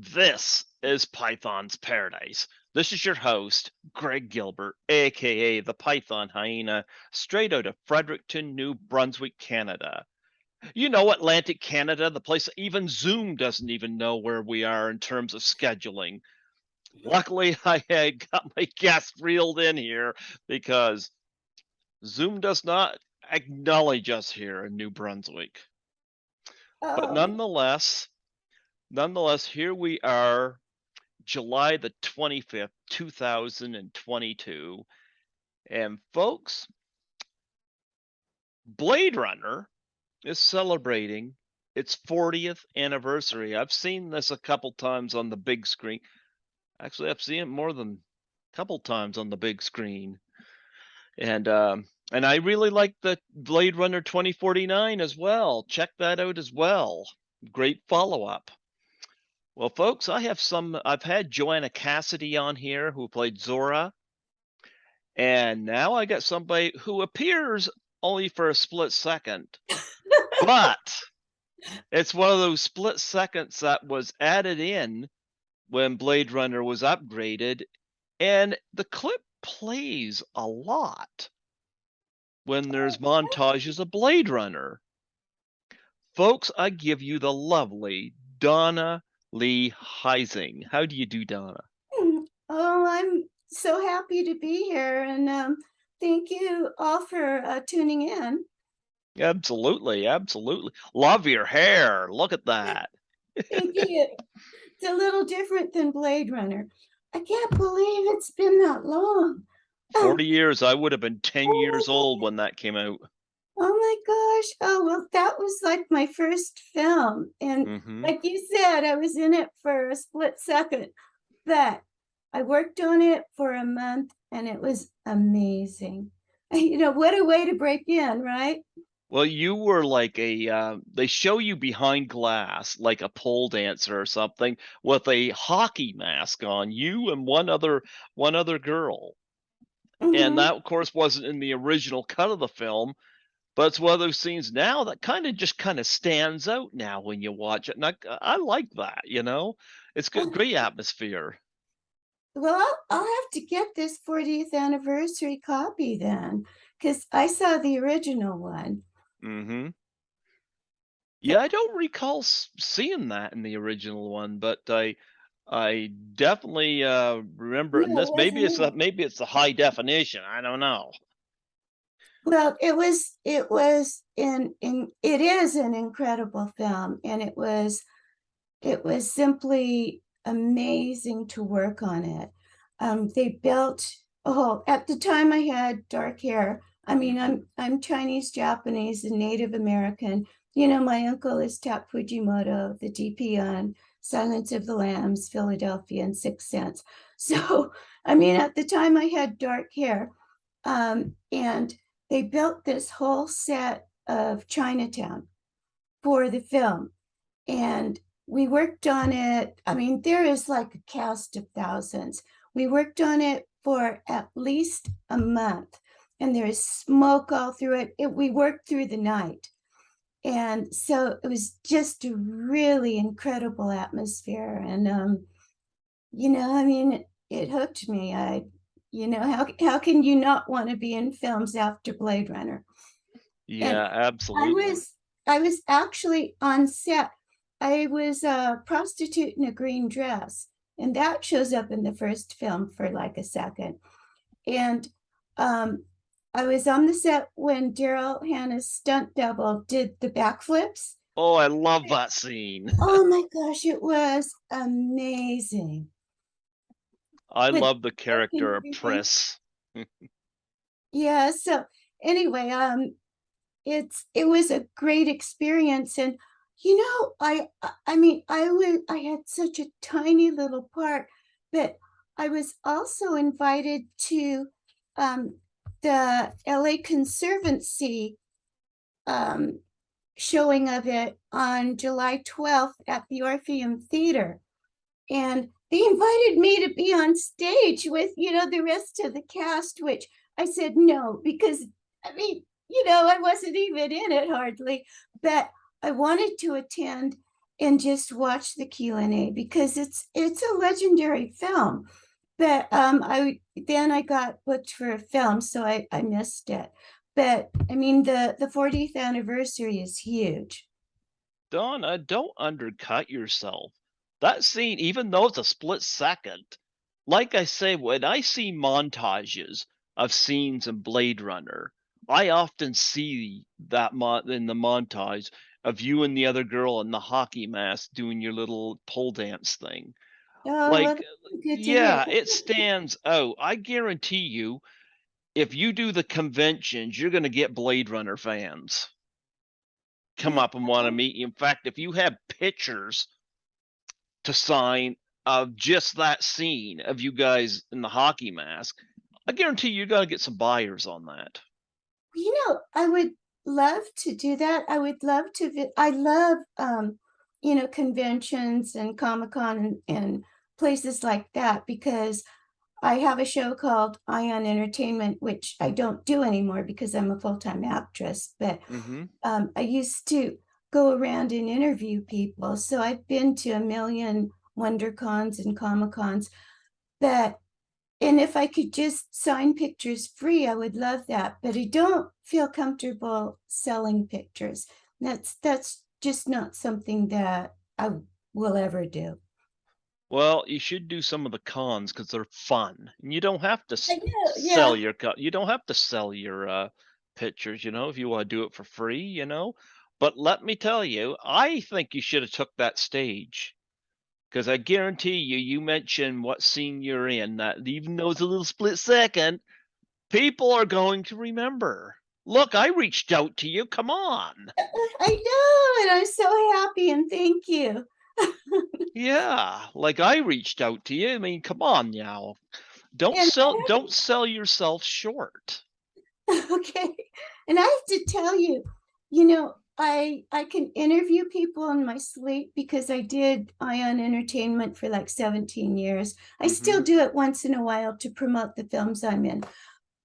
This is Python's Paradise. This is your host, Greg Gilbert, aka the Python Hyena, straight out of Fredericton, New Brunswick, Canada. You know, Atlantic Canada, the place even Zoom doesn't even know where we are in terms of scheduling. Luckily, I had got my guest reeled in here because Zoom does not acknowledge us here in New Brunswick. But Oh, nonetheless, here we are July the 25th, 2022. And folks, Blade Runner is celebrating its 40th anniversary. I've seen this a couple times on the big screen. Actually, I've seen it more than a couple times on the big screen. And I really like the Blade Runner 2049 as well. Check that out as well. Great follow-up. Well, folks, I've had Joanna Cassidy on here who played Zora. And now I got somebody who appears only for a split second, but it's one of those split seconds that was added in when Blade Runner was upgraded, and the clip plays a lot when there's montages of Blade Runner. Folks, I give you the lovely Dawna Lee Heising. How do you do, Dawna? I'm so happy to be here, and thank you all for tuning in. Absolutely, absolutely. Love your hair. Look at that. Thank you. It's a little different than Blade Runner. I can't believe it's been that long. Oh, 40 years, I would have been 10 oh my years old God. when that came out. Oh my gosh. Oh, well, that was like my first film. And Mhm. like you said, I was in it for a split second, but I worked on it for a month and it was amazing. What a way to break in, right? Well, you were like they show you behind glass, like a pole dancer or something, with a hockey mask on, you and one other girl. And Hmm. that, of course, wasn't in the original cut of the film, but it's one of those scenes now that kinda stands out now when you watch it, and I like that, you know? It's good, great atmosphere. Well, I'll have to get this 40th anniversary copy then, because I saw the original one. Mhm. So, Yeah, I don't recall seeing that in the original one, but I definitely remember in no, this. it wasn't. Maybe it's the high definition. I don't know. Well, it is an incredible film, and it was simply amazing to work on it. They built, oh, at the time I had dark hair. I mean, Hmm. I'm Chinese, Japanese, and Native American. My uncle is Tap Fujimoto, the DP on Silence of the Lambs, Philadelphia, and Sixth Sense. So, I mean, at the time I had dark hair. And they built this whole set of Chinatown for the film. And we worked on it. I mean, there is like a cast of thousands. We worked on it for at least a month, and there is smoke all through it. We worked through the night. And so it was just a really incredible atmosphere. And, I mean, it hooked me. How can you not want to be in films after Blade Runner? And Yeah, I absolutely. was I was actually on set. I was a prostitute in a green dress, and that shows up in the first film for like a second. And um, I was on the set when Daryl Hannah's stunt double did the backflips. Oh, I love that scene. Oh my gosh, it was amazing. I With love the character of everything. Priss. Yeah, so anyway, it was a great experience. And I had such a tiny little part, but I was also invited to um the LA Conservancy um showing of it on July 12th at the Orpheum Theater, and they invited me to be on stage with the rest of the cast, which I said no, because I mean, I wasn't even in it hardly, but I wanted to attend. and just watch the Q&A because it's a legendary film. But I got booked for a film, so I missed it. But I mean the 40th anniversary is huge. Donna, don't undercut yourself. That scene, even though it's a split second, like I say, when I see montages of scenes in Blade Runner, I often see that in the montage of you and the other girl in the hockey mask doing your little pole dance thing. Oh, well, Like, that's good to hear. yeah, it stands out. I guarantee you, if you do the conventions, you're going to get Blade Runner fans come Yeah. up and want to meet you. In fact, if you have pictures to sign of just that scene of you guys in the hockey mask, I guarantee you're going to get some buyers on that. I would love to do that. I would love to. I love, conventions and Comic-Con and places like that because I have a show called Ion Entertainment, which I don't do anymore because I'm a full-time actress. But Mm-hmm. I used to go around and interview people. So I've been to a million WonderCons and Comic-Cons. But and if I could just sign pictures free, I would love that. But I don't feel comfortable selling pictures. That's just not something that I will ever do. Well, you should do some of the cons because they're fun. And you don't have to I know, sell yeah. your you don't have to sell your pictures, if you want to do it for free. But let me tell you, I think you should have took that stage. Because I guarantee you, you mentioned what scene you're in, that even though it's a little split second, people are going to remember. Look, I reached out to you. Come on. I know, and I'm so happy and thank you. Yeah, like I reached out to you. I mean, come on now. And Don't sell yourself short. okay. And I have to tell you, I can interview people in my sleep because I did Ion Entertainment for like 17 years. I still Mhm. do it once in a while to promote the films I'm in,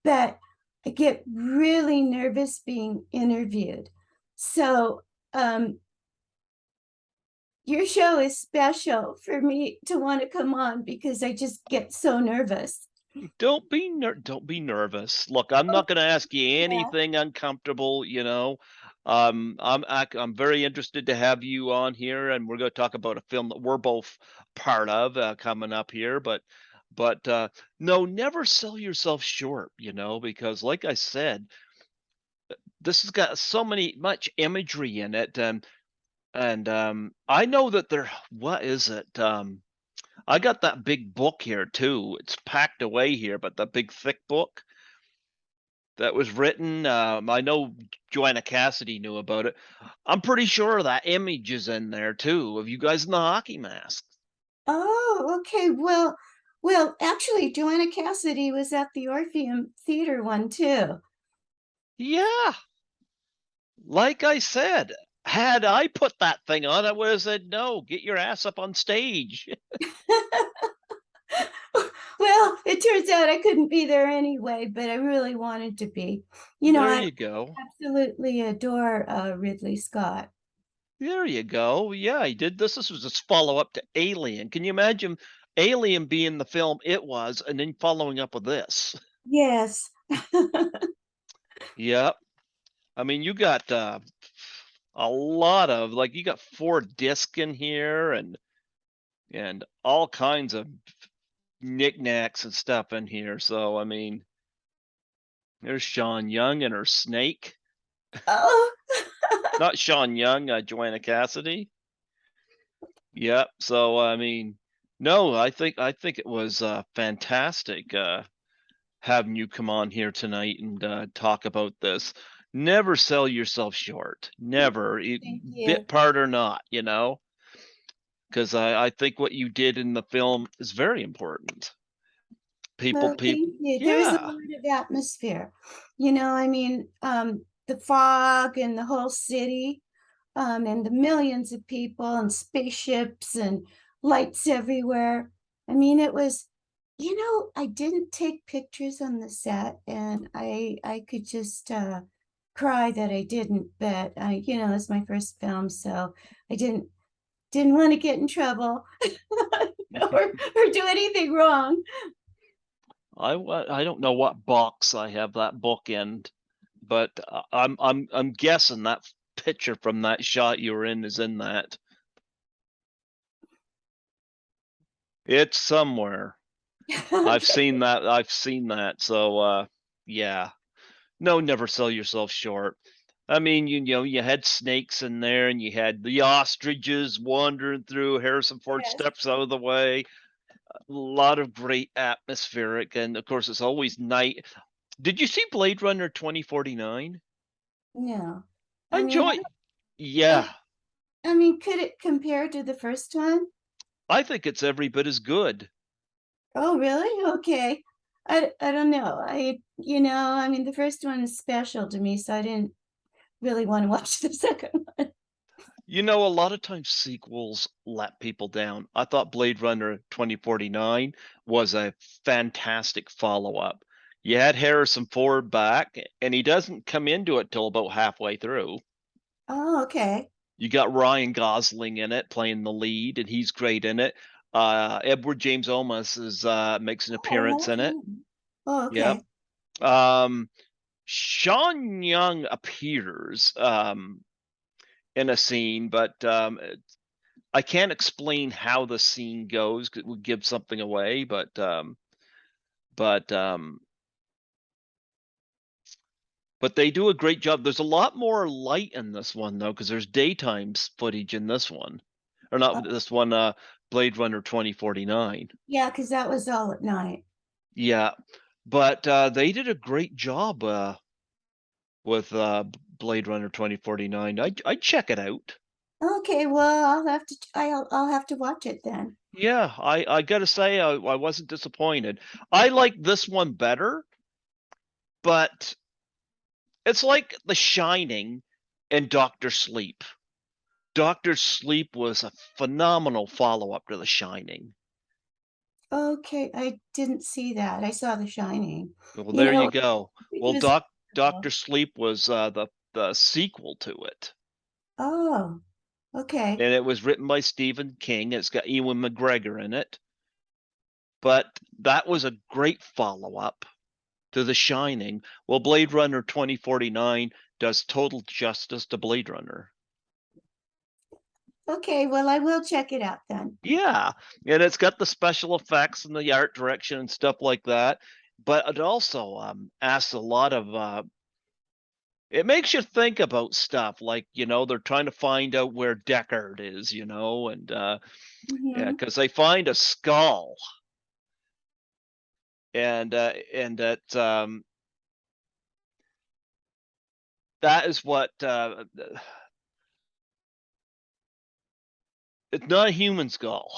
but I get really nervous being interviewed. So, your show is special for me to want to come on because I just get so nervous. Don't be nervous. Look, I'm Oh, not going to ask you yeah. anything uncomfortable. I'm very interested to have you on here, and we're going to talk about a film that we're both part of coming up here. But no, never sell yourself short. Because like I said, this has got so much imagery in it, and I know that there. What is it? I got that big book here too. It's packed away here, but the big thick book that was written. I know Joanna Cassidy knew about it. I'm pretty sure that image is in there too of you guys in the hockey masks. Oh, okay. Well, actually, Joanna Cassidy was at the Orpheum Theater one too. Yeah, like I said, had I put that thing on, I would have said no. Get your ass up on stage. Well, it turns out I couldn't be there anyway, but I really wanted to be. There I you go. absolutely adore Ridley Scott. There you go. Yeah, he did this. This was his follow up to Alien. Can you imagine Alien being the film it was, and then following up with this? Yes. Yep. I mean, you got a lot of like you got 4 disc in here and all kinds of knickknacks and stuff in here. So I mean, there's Sean Young and her snake. Oh, Not Sean Young, Joanna Cassidy. Yep. So I mean, no, I think it was fantastic having you come on here tonight and talk about this. Never sell yourself short. Never, thank you. bit part or not. Because I think what you did in the film is very important. Well, People, thank you. There was a yeah, lot of atmosphere. The fog and the whole city, and the millions of people and spaceships and lights everywhere. I mean, it was, I didn't take pictures on the set, and I could just cry that I didn't. But it's my first film, so I didn't didn't want to get in trouble or do anything wrong. I don't know what box I have that book in, but I'm guessing that picture from that shot you were in is in that. It's somewhere. I've Okay. seen that. I've seen that. So yeah. No, never sell yourself short. I mean, you know, you had snakes in there and you had the ostriches wandering through. Harrison Ford Yes. steps out of the way. A lot of great atmospheric, and of course, it's always night. Did you see Blade Runner 2049? No. I I mean, enjoy. I, Yeah, I mean, could it compare to the first one? I think it's every bit as good. Oh, really? Okay. I don't know. I mean, the first one is special to me, so I didn't really want to watch the second one. You know, a lot of times sequels let people down. I thought Blade Runner 2049 was a fantastic follow-up. You had Harrison Ford back, and he doesn't come into it till about halfway through. Oh, okay. You got Ryan Gosling in it playing the lead, and he's great in it. Edward James Olmos is makes an Oh, I appearance love in it. him. Oh, Yep. okay. Um, Sean Young appears in a scene, but I can't explain how the scene goes 'cause it would give something away, but um, but they do a great job. There's a lot more light in this one though, because there's daytime footage in this one, or Oh, not this one. Blade Runner 2049. yeah, because that was all at night. Yeah, but they did a great job with Blade Runner 2049. I'd check it out. Okay, well, I'll have to watch it then. Yeah, I gotta say I wasn't disappointed. I like this one better, but it's like The Shining and Doctor Sleep. Doctor Sleep was a phenomenal follow-up to The Shining. Okay, I didn't see that. I saw The Shining. Well, You there you know, go. it Well, was, Doctor Sleep was the sequel to it, oh, okay. and it was written by Stephen King. It's got Ewan McGregor in it, but that was a great follow-up to The Shining. Well, Blade Runner 2049 does total justice to Blade Runner. Okay, well, I will check it out then. Yeah, and it's got the special effects and the art direction and stuff like that. But it also asks a lot of. It makes you think about stuff like they're trying to find out where Deckard is, and yeah, Hmm. because they find a skull, and that is what it's not a human skull,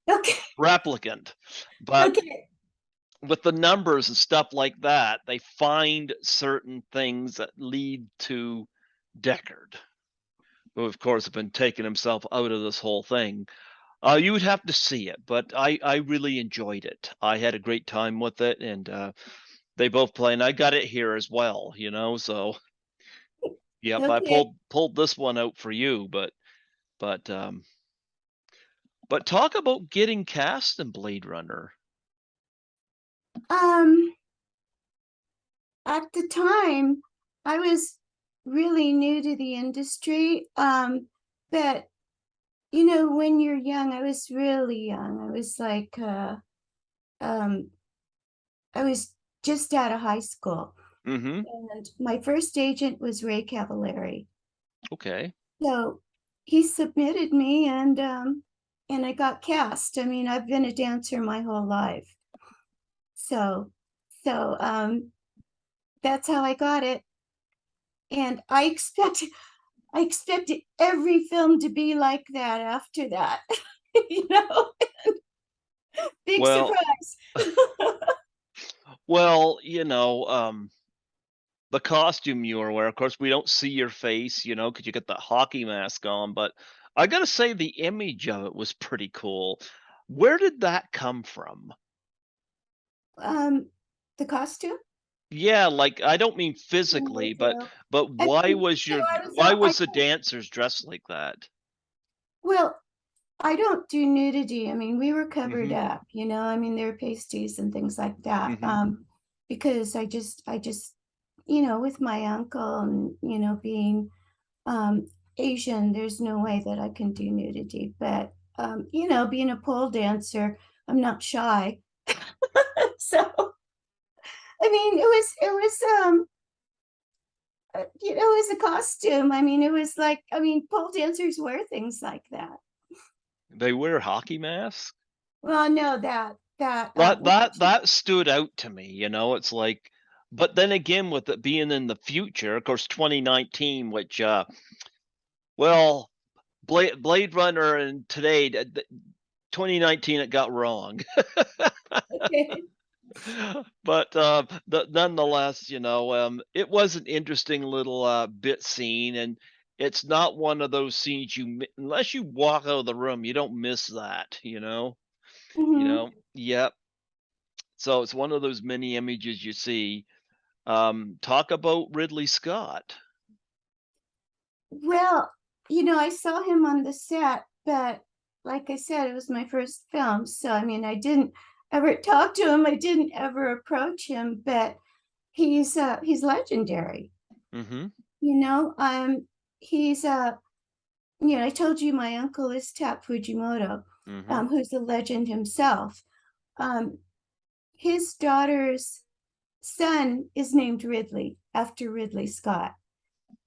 Okay, replicant, but okay, with the numbers and stuff like that, they find certain things that lead to Deckard, who of course have been taking himself out of this whole thing. You would have to see it, but I really enjoyed it. I had a great time with it, and they both play, and I got it here as well, So yep, I okay. pulled this one out for you, but um, but talk about getting cast in Blade Runner. Um, at the time, I was really new to the industry. But when you're young, I was really young. Um, I was just out of high school, Mm-hmm. and my first agent was Ray Cavallari. Okay. So he submitted me, and I got cast. I mean, I've been a dancer my whole life, so so that's how I got it. And I expected every film to be like that after that. you know, Big Well, surprise. well, the costume you were wearing. Of course, we don't see your face, because you got the hockey mask on. But I gotta say, the image of it was pretty cool. Where did that come from? um, the costume. Yeah, like I don't mean And physically, but I why think was so. why was the dancers dressed like that? Well. I don't do nudity. I mean, we were covered Mm-hmm. up, I mean, there were pasties and things like that. Mm-hmm. Because I just, with my uncle and, being um Asian, there's no way that I can do nudity. But being a pole dancer, I'm not shy. So I mean, it was a costume. I mean, it was like, I mean, pole dancers wear things like that. They wear hockey masks. Well, no, that That stood out to me, it's like, but then again, with it being in the future, of course, 2019, which, well, Blade Runner and today, 2019, it got wrong. okay. But, nonetheless, it was an interesting little, bit scene, and it's not one of those scenes unless you walk out of the room, you don't miss that, Hmm. Yep. So it's one of those many images you see. Talk about Ridley Scott. Well, I saw him on the set, but like I said, it was my first film. So, I mean, I didn't ever talk to him. I didn't ever approach him, but he's legendary. Mhm, You know, he's I told you my uncle is Tap Fujimoto, mhm. who's a legend himself. Um, his daughter's son is named Ridley after Ridley Scott.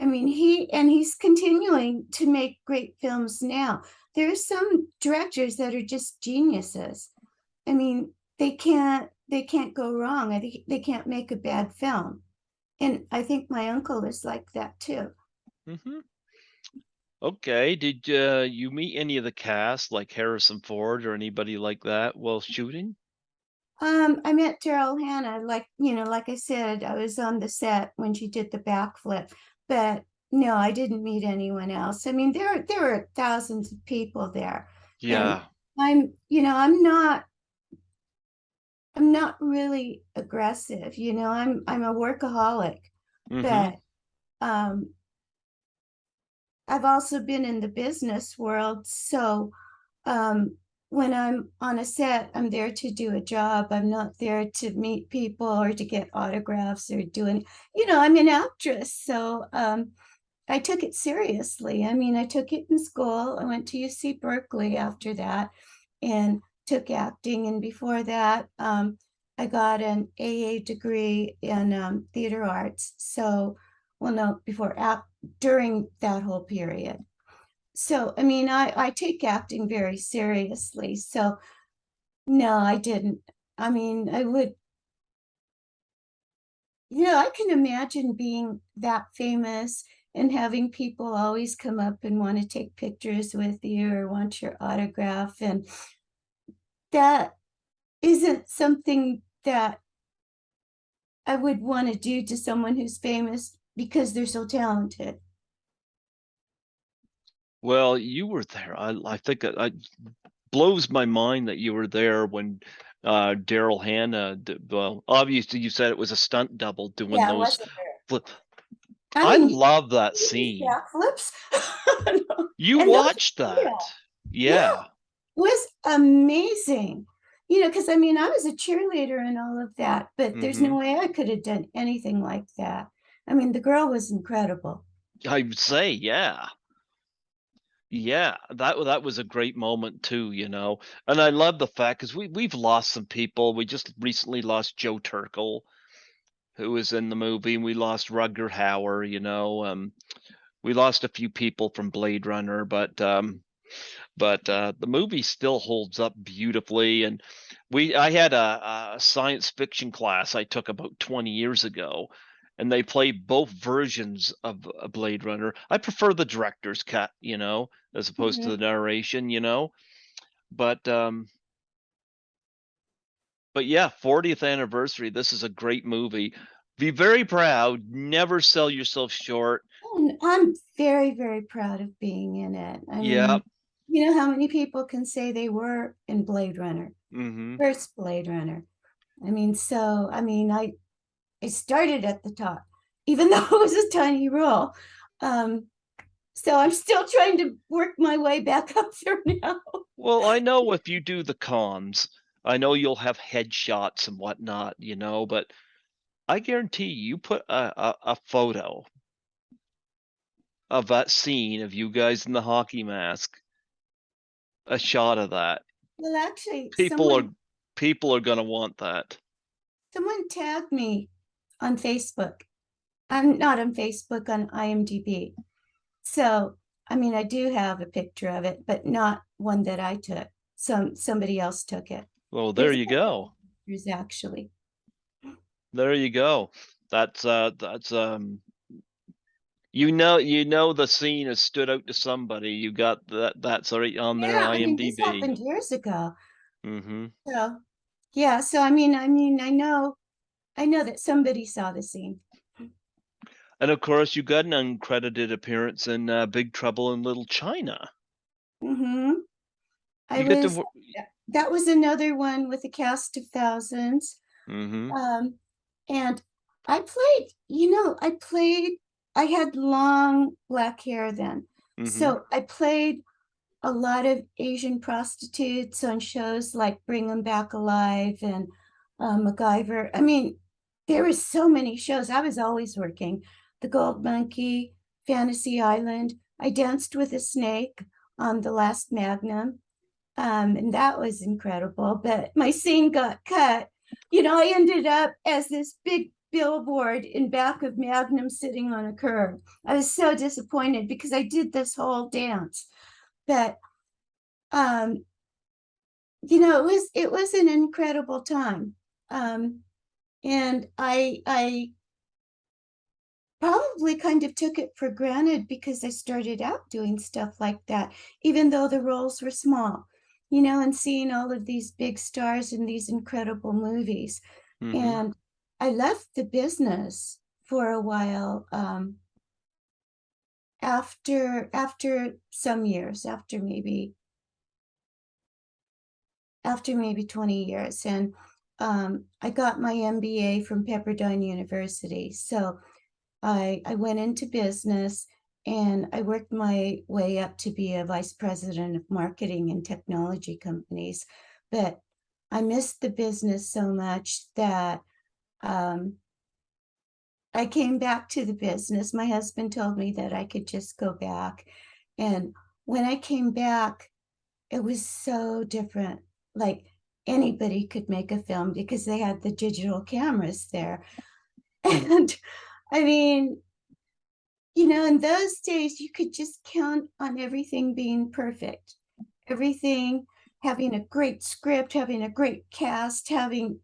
I mean, he's continuing to make great films now. There are some directors that are just geniuses. I mean, they can't go wrong. I think they can't make a bad film. And I think my uncle is like that too. Mhm. Okay, did, you meet any of the cast, like Harrison Ford or anybody like that while shooting? I met Daryl Hannah, like I said, I was on the set when she did the backflip, but no, I didn't meet anyone else. I mean, there were thousands of people there, and Yeah. I'm not really aggressive. I'm a workaholic, Mhm, but um, I've also been in the business world, so um, when I'm on a set, I'm there to do a job. I'm not there to meet people or to get autographs or doing, I'm an actress. So I took it seriously. I mean, I took it in school. I went to UC Berkeley after that and took acting. And before that, I got an AA degree in theater arts. So, well, no, during that whole period. So, I mean, I take acting very seriously. So, no, I didn't. I mean, I can imagine being that famous and having people always come up and want to take pictures with you or want your autograph. And that isn't something that I would want to do to someone who's famous because they're so talented. well, you were there. I think it blows my mind that you were there when, Daryl Hannah d well, obviously, you said it was a stunt double doing Yeah, it those wasn't. flip. I I mean, love that these scene. backflips. You And those, watched yeah, that. yeah, Yeah. was amazing. Because I mean, I was a cheerleader and all of that, but there's no Mhm. way I could have done anything like that. I mean, the girl was incredible. I would say, yeah. Yeah, that was a great moment too, and I love the fact because we've lost some people. We just recently lost Joe Turkel, who was in the movie, and we lost Rutger Hauer, we lost a few people from Blade Runner, but the movie still holds up beautifully. And I had a science fiction class I took about 20 years ago, and they played both versions of Blade Runner. I prefer the director's cut, as opposed to the Mhm. narration, but but yeah, 40th anniversary, this is a great movie. Be very proud, never sell yourself short. And I'm very, very proud of being in it. I Yeah. mean, you know how many people can say they were in Blade Runner, Mhm. first Blade Runner? I mean, so I mean, I started at the top, even though it was a tiny role. Um, so I'm still trying to work my way back up through now. Well, I know if you do the cons, I know you'll have headshots and whatnot, but I guarantee you put a photo of that scene of you guys in the hockey mask, a shot of that. Well, actually, People are people are gonna want that. someone tagged me on Facebook. I'm not on Facebook, on IMDb. So, I mean, I do have a picture of it, but not one that I took. Somebody else took it. Well, there There's you go. pictures actually. There you go. That's the scene has stood out to somebody. You got that's already on their Yeah, I mean, this IMDb. happened years ago. Mhm. So, yeah, so I mean, I know that somebody saw the scene. And of course, you got an uncredited appearance in Big Trouble in Little China. Hmm. I You get to was that was another one with a cast of thousands. Mhm. Um, and I had long black hair then. Mhm. So I played a lot of Asian prostitutes on shows like Bring 'Em Back Alive and MacGyver. I mean, there were so many shows. I was always working. The Gold Monkey, Fantasy Island. I danced with a snake on The Last Magnum. And that was incredible. But my scene got cut. I ended up as this big billboard in back of Magnum sitting on a curb. I was so disappointed because I did this whole dance. But um, it was an incredible time. Um, and I probably kind of took it for granted because I started out doing stuff like that, even though the roles were small, and seeing all of these big stars in these incredible movies. Mhm. And I left the business for a while, after some years, after maybe 20 years. And I got my MBA from Pepperdine University. So I went into business and I worked my way up to be a vice president of marketing in technology companies. But I missed the business so much that um, I came back to the business. My husband told me that I could just go back. And when I came back, it was so different. Like anybody could make a film because they had the digital cameras there. And I mean, in those days, you could just count on everything being perfect, everything having a great script, having a great cast, having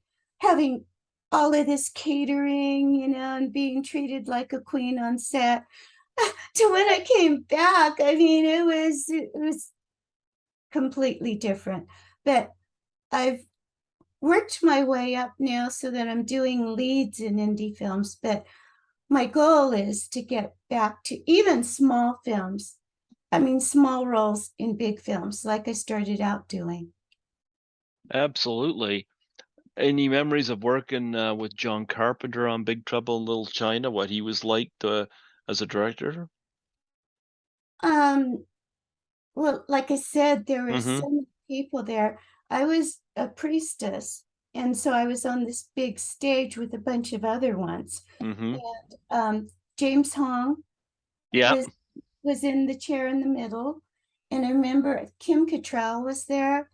all of this catering, and being treated like a queen on set. To when I came back, I mean, it was completely different. But I've worked my way up now so that I'm doing leads in indie films, but my goal is to get back to even small films. I mean, small roles in big films, like I started out doing. Absolutely. Any memories of working with John Carpenter on Big Trouble in Little China? What he was like as a director? Um, well, like I said, there were Mhm. so many people there. I was a priestess, and so I was on this big stage with a bunch of other ones. Mhm. And James Hong Yeah. was was in the chair in the middle, and I remember Kim Cattrall was there.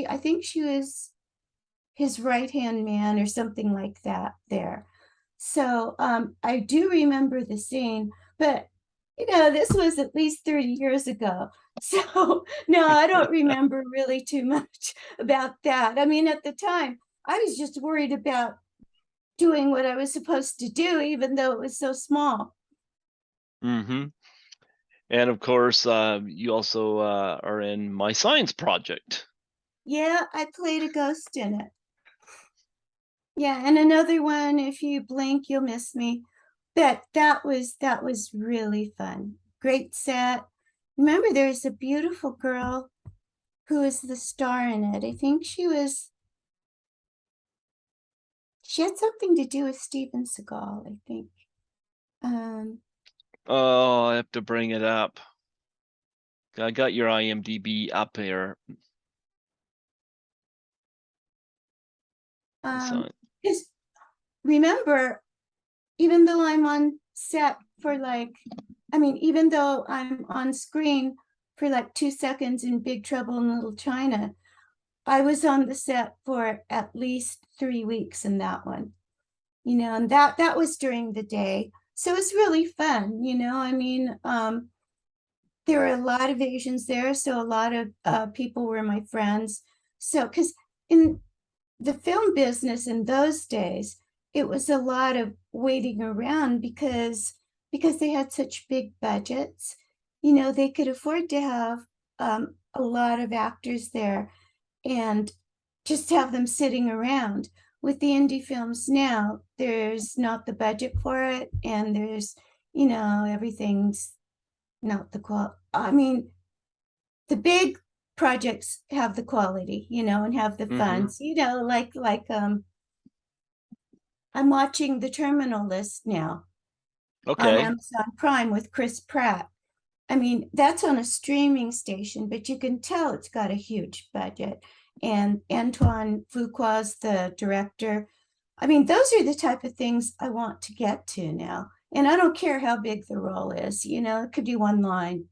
I think she was his right hand man or something like that there. So I do remember the scene, but this was at least 30 years ago. So no, I don't remember really too much about that. I mean, at the time, I was just worried about doing what I was supposed to do, even though it was so small. Mhm. And of course, you also are in my science project. Yeah, I played a ghost in it. Yeah, and another one, if you blink, you'll miss me. That was really fun. Great set. Remember, there's a beautiful girl who is the star in it. I think she had something to do with Steven Seagal, I think. Um, Oh, I have to bring it up. I got your IMDb up here. Um, because remember, even though I'm on set for like, I mean, even though I'm on screen for like 2 seconds in Big Trouble in Little China, I was on the set for at least 3 weeks in that one, and that was during the day. So it's really fun, I mean, there were a lot of Asians there, so a lot of people were my friends. So, because in the film business in those days, it was a lot of waiting around because they had such big budgets. They could afford to have a lot of actors there and just have them sitting around. With the indie films now, there's not the budget for it, and there's, everything's not the qual. I mean, the big projects have the quality, and have the funds, like I'm watching The Terminal List now on Okay. Amazon Prime with Chris Pratt. I mean, that's on a streaming station, but you can tell it's got a huge budget. And Antoine Fuqua's the director. I mean, those are the type of things I want to get to now. And I don't care how big the role is, it could be one line.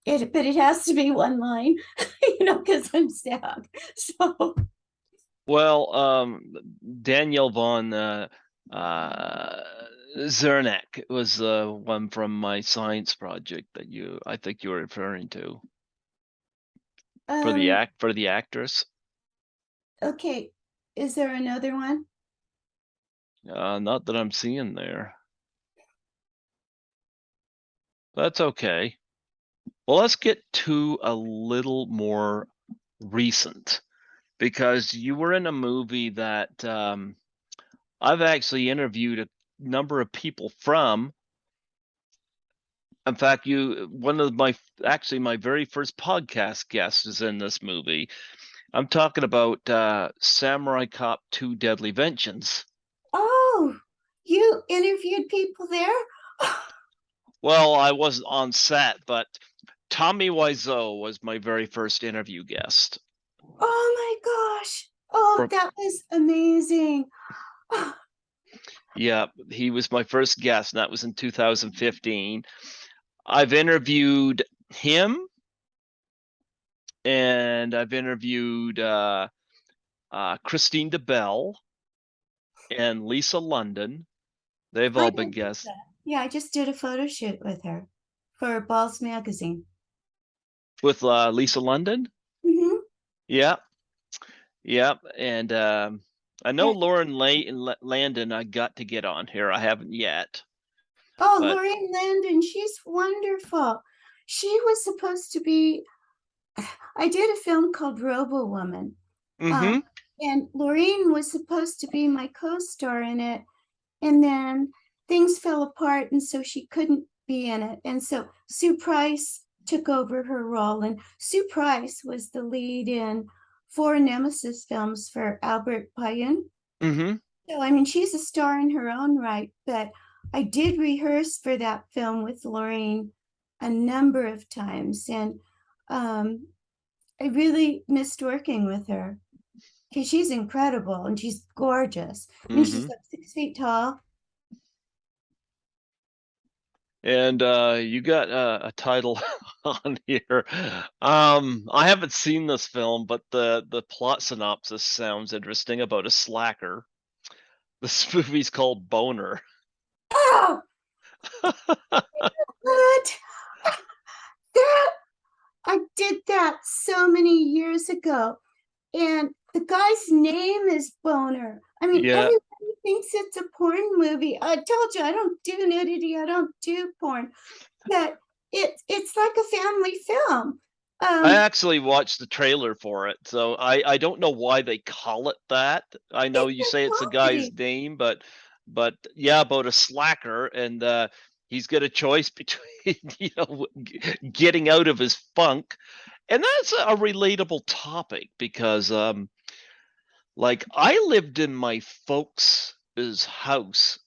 But it has to be one line, because I'm sad. So Well, Daniel von Zernak was the one from my science project that I think you were referring to for um the actress. okay. Is there another one? Not that I'm seeing there. That's okay. Well, let's get to a little more recent because you were in a movie that I've actually interviewed a number of people from. In fact, one of my very first podcast guests is in this movie. I'm talking about Samurai Cop 2 Deadly Vengeance. Oh, you interviewed people there? Well, I wasn't on set, but Tommy Wiseau was my very first interview guest. Oh my gosh. Oh, that was amazing. Yeah, he was my first guest, and that was in 2015. I've interviewed him, and I've interviewed Christine DeBelle and Lisa London. They've I all know been guests. Lisa. Yeah, I just did a photo shoot with her for Balls Magazine. With Lisa London. Hmm. Yeah, yeah, and I know Yeah. Lauren Landon. I got to get on here. I haven't yet, Oh, but Lorraine Landon, she's wonderful. She was supposed to be, I did a film called Robo Woman. mm-hmm. And Lorraine was supposed to be my co-star in it. And then things fell apart, and so she couldn't be in it. And so Sue Price took over her role. And Sue Price was the lead in 4 Nemesis films for Albert Payun. Mm-hmm. So, I mean, she's a star in her own right, but I did rehearse for that film with Lorraine a number of times. And I really missed working with her because she's incredible and she's gorgeous. I mean, she's Mm-hmm. like 6 feet tall. And you got a title on here. I haven't seen this film, but the plot synopsis sounds interesting about a slacker. This movie's called Boner. Oh, what? That I did that so many years ago. And the guy's name is Boner. I mean, Yeah, everybody thinks it's a porn movie. I told you I don't do nudity, I don't do porn, but it's like a family film. I Um, actually watched the trailer for it, so I don't know why they call it that. I know it's you say it's a a guy's comedy. name, but yeah, about a slacker, and he's got a choice between getting out of his funk, and that's a relatable topic because like I lived in my folks' house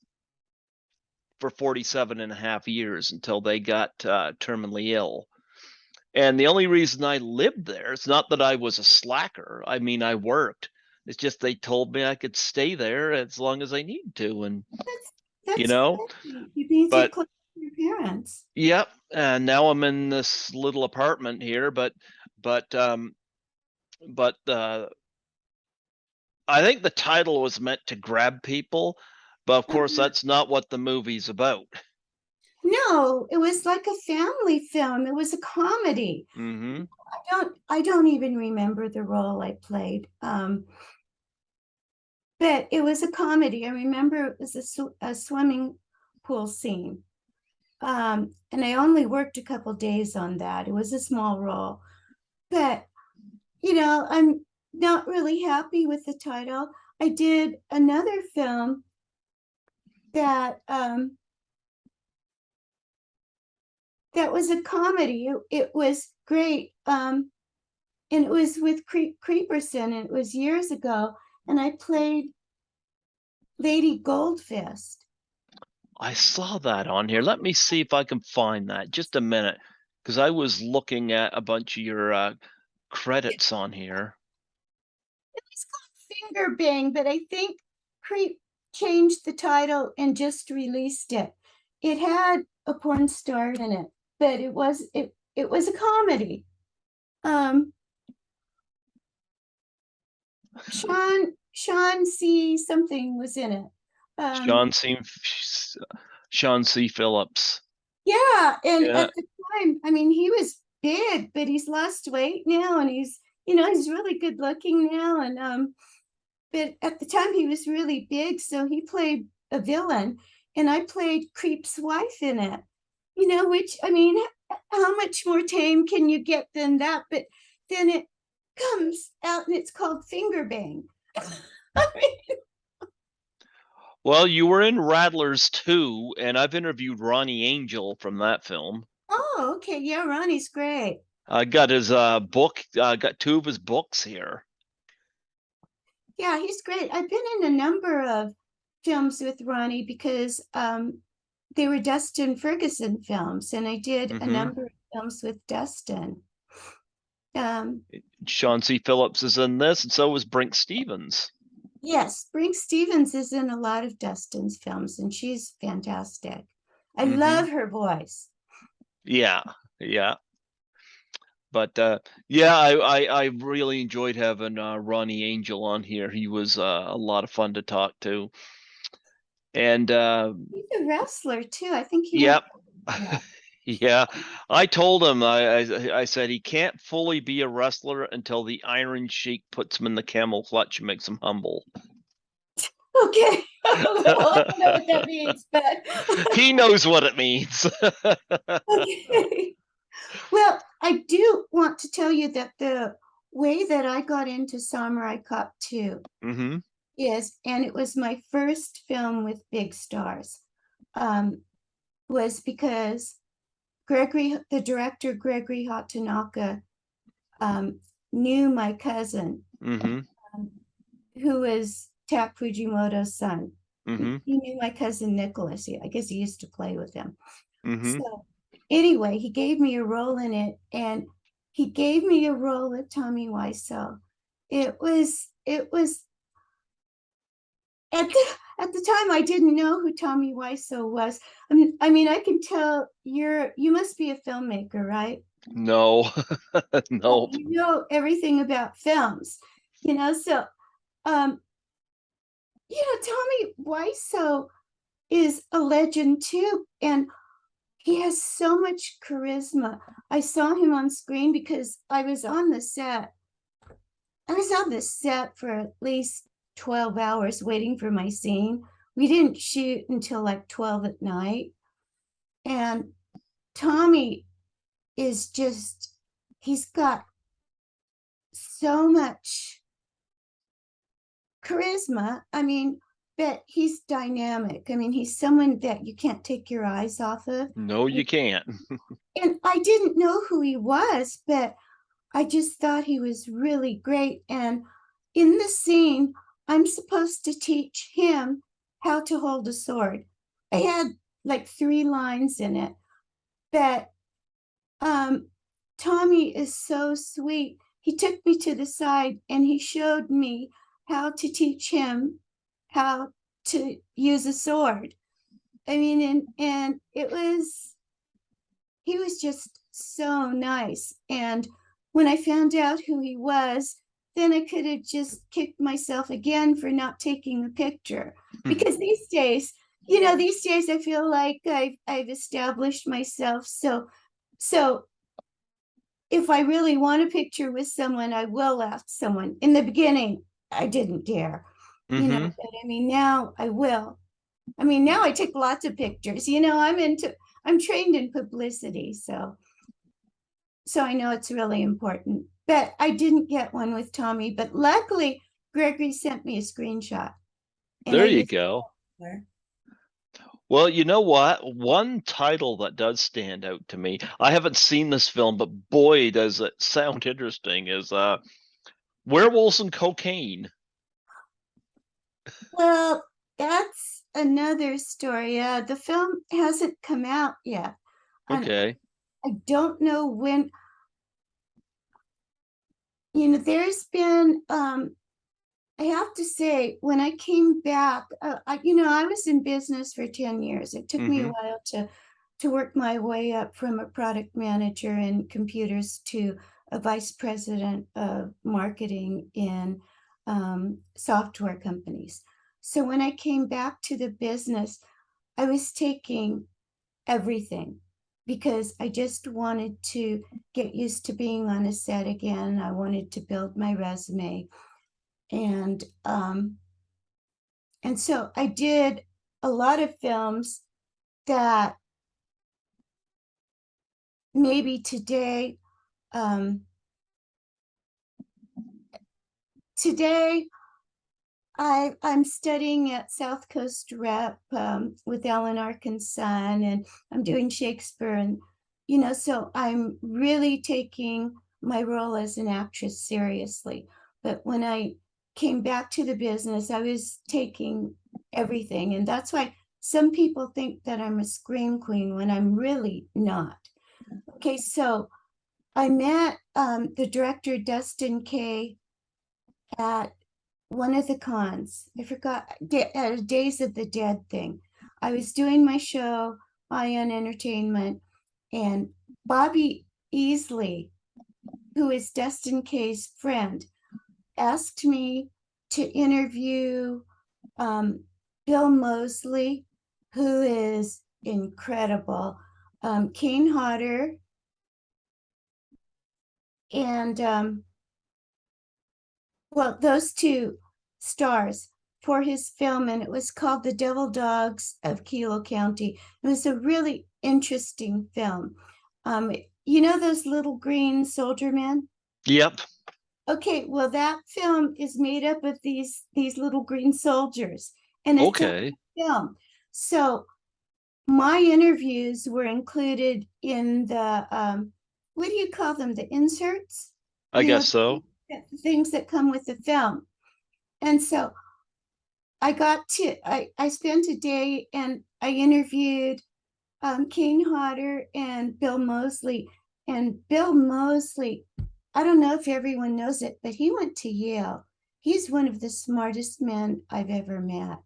for 47 and a half years until they got terminally ill. And the only reason I lived there, it's not that I was a slacker. I mean, I worked, It's just they told me I could stay there as long as I need to, and you That's know, great. You mean you're but close to your parents. yep. And now I'm in this little apartment here, but but I think the title was meant to grab people, but of course that's not what the movie's about. No, it was like a family film. It was a comedy. Mm-hmm. I don't even remember the role I played. But it was a comedy. I remember it was a swimming pool scene. And I only worked a couple days on that. It was a small role. But, I'm not really happy with the title. I did another film that was a comedy. It was great. And it was with Creeperson, and it was years ago. And I played Lady Goldfist. I saw that on here. Let me see if I can find that. Just a minute, because I was looking at a bunch of your credits on here. It was called Finger Bang, but I think Creep changed the title and just released it. It had a porn star in it, but it was a comedy. Sean C. something was in it. Sean C. Sean C. Phillips. Yeah, and Yeah. at the time, I mean, he was big, but he's lost weight now, and he's really good looking now, and but at the time he was really big, so he played a villain, and I played Creep's wife in it. Which I mean, how much more tame can you get than that? But then it comes out and it's called Finger Bang. I mean, Well, you were in Rattlers too, and I've interviewed Ronnie Angel from that film. oh, okay, yeah, Ronnie's great. I got his book. Got two of his books here. Yeah, he's great. I've been in a number of films with Ronnie because they were Dustin Ferguson films, and I did a Mm-hmm. number of films with Dustin. Sean C. Phillips is in this, and so was Brink Stevens. Yes, Brink Stevens is in a lot of Dustin's films, and she's fantastic. I Mm-hmm. love her voice. Yeah, yeah. But yeah, I really enjoyed having Ronnie Angel on here. He was a lot of fun to talk to. And He's a wrestler too. I think he yep. went. Yeah, I told him, I said he can't fully be a wrestler until the Iron Sheik puts him in the camel clutch and makes him humble. Okay. Well, I don't know what that means, but He knows what it means. okay. Well, I do want to tell you that the way that I got into Samurai Cop 2 Mm-hmm. and it was my first film with big stars, was because the director Gregory Hatanaka, knew my cousin, Mm-hmm. who was Tak Fujimoto's son. Mm-hmm. He knew my cousin Nicholas. I guess he used to play with him. Mm-hmm. So anyway, he gave me a role in it, and he gave me a role with Tommy Wiseau. It was at the time I didn't know who Tommy Wiseau was. I mean, I can tell you must be a filmmaker, right? No. No. You know everything about films, so Tommy Wiseau is a legend too, and he has so much charisma. I saw him on screen because I was on the set. I was on the set for at least 12 hours waiting for my scene. We didn't shoot until like 12 at night. And Tommy is he's got so much charisma. I mean, but he's dynamic. I mean, he's someone that you can't take your eyes off of. No, you can't. And I didn't know who he was, but I just thought he was really great. And in the scene, I'm supposed to teach him how to hold a sword. I had like 3 lines in it, but Tommy is so sweet. He took me to the side and he showed me how to teach him how to use a sword. I mean, and he was just so nice. And when I found out who he was, then I could have just kicked myself again for not taking a picture. Because these days, these days I feel like I've established myself. So if I really want a picture with someone, I will ask someone. In the beginning, I didn't dare, Mm-hmm. but I mean, now I will. I mean, now I take lots of pictures. I'm trained in publicity, so I know it's really important. But I didn't get one with Tommy, but luckily Gregory sent me a screenshot and I There you used go. it. Well, you know what? One title that does stand out to me, I haven't seen this film, but boy, does it sound interesting, is Werewolves and Cocaine. Well, that's another story. The film hasn't come out yet. And Okay. I don't know when, there's been I have to say, when I came back, I was in business for 10 years. It took me a Mm-hmm. while to work my way up from a product manager in computers to a vice president of marketing in software companies. So when I came back to the business, I was taking everything because I just wanted to get used to being on a set again. I wanted to build my resume. And and so I did a lot of films that maybe um, today I'm studying at South Coast Rep with Alan Arkinson, and I'm doing Shakespeare, and so I'm really taking my role as an actress seriously. But when I came back to the business, I was taking everything, and that's why some people think that I'm a scream queen when I'm really not. Okay, so I met the director Dustin Kay at one of the cons. I forgot, at a Days of the Dead thing. I was doing my show, Ion Entertainment, and Bobby Easley, who is Destin Kay's friend, asked me to interview Bill Moseley, who is incredible, Kane Hodder, and well, those two stars for his film, and it was called The Devil Dogs of Kilo County. It was a really interesting film. Those little green soldier men? Yep. Okay, well, that film is made up of these little green soldiers, and it's a Okay. film. So my interviews were included in the what do you call them? The inserts, I guess the so. things that come with the film. And so I spent a day and I interviewed Kane Hodder and Bill Moseley. And Bill Moseley, I don't know if everyone knows it, but he went to Yale. He's one of the smartest men I've ever met.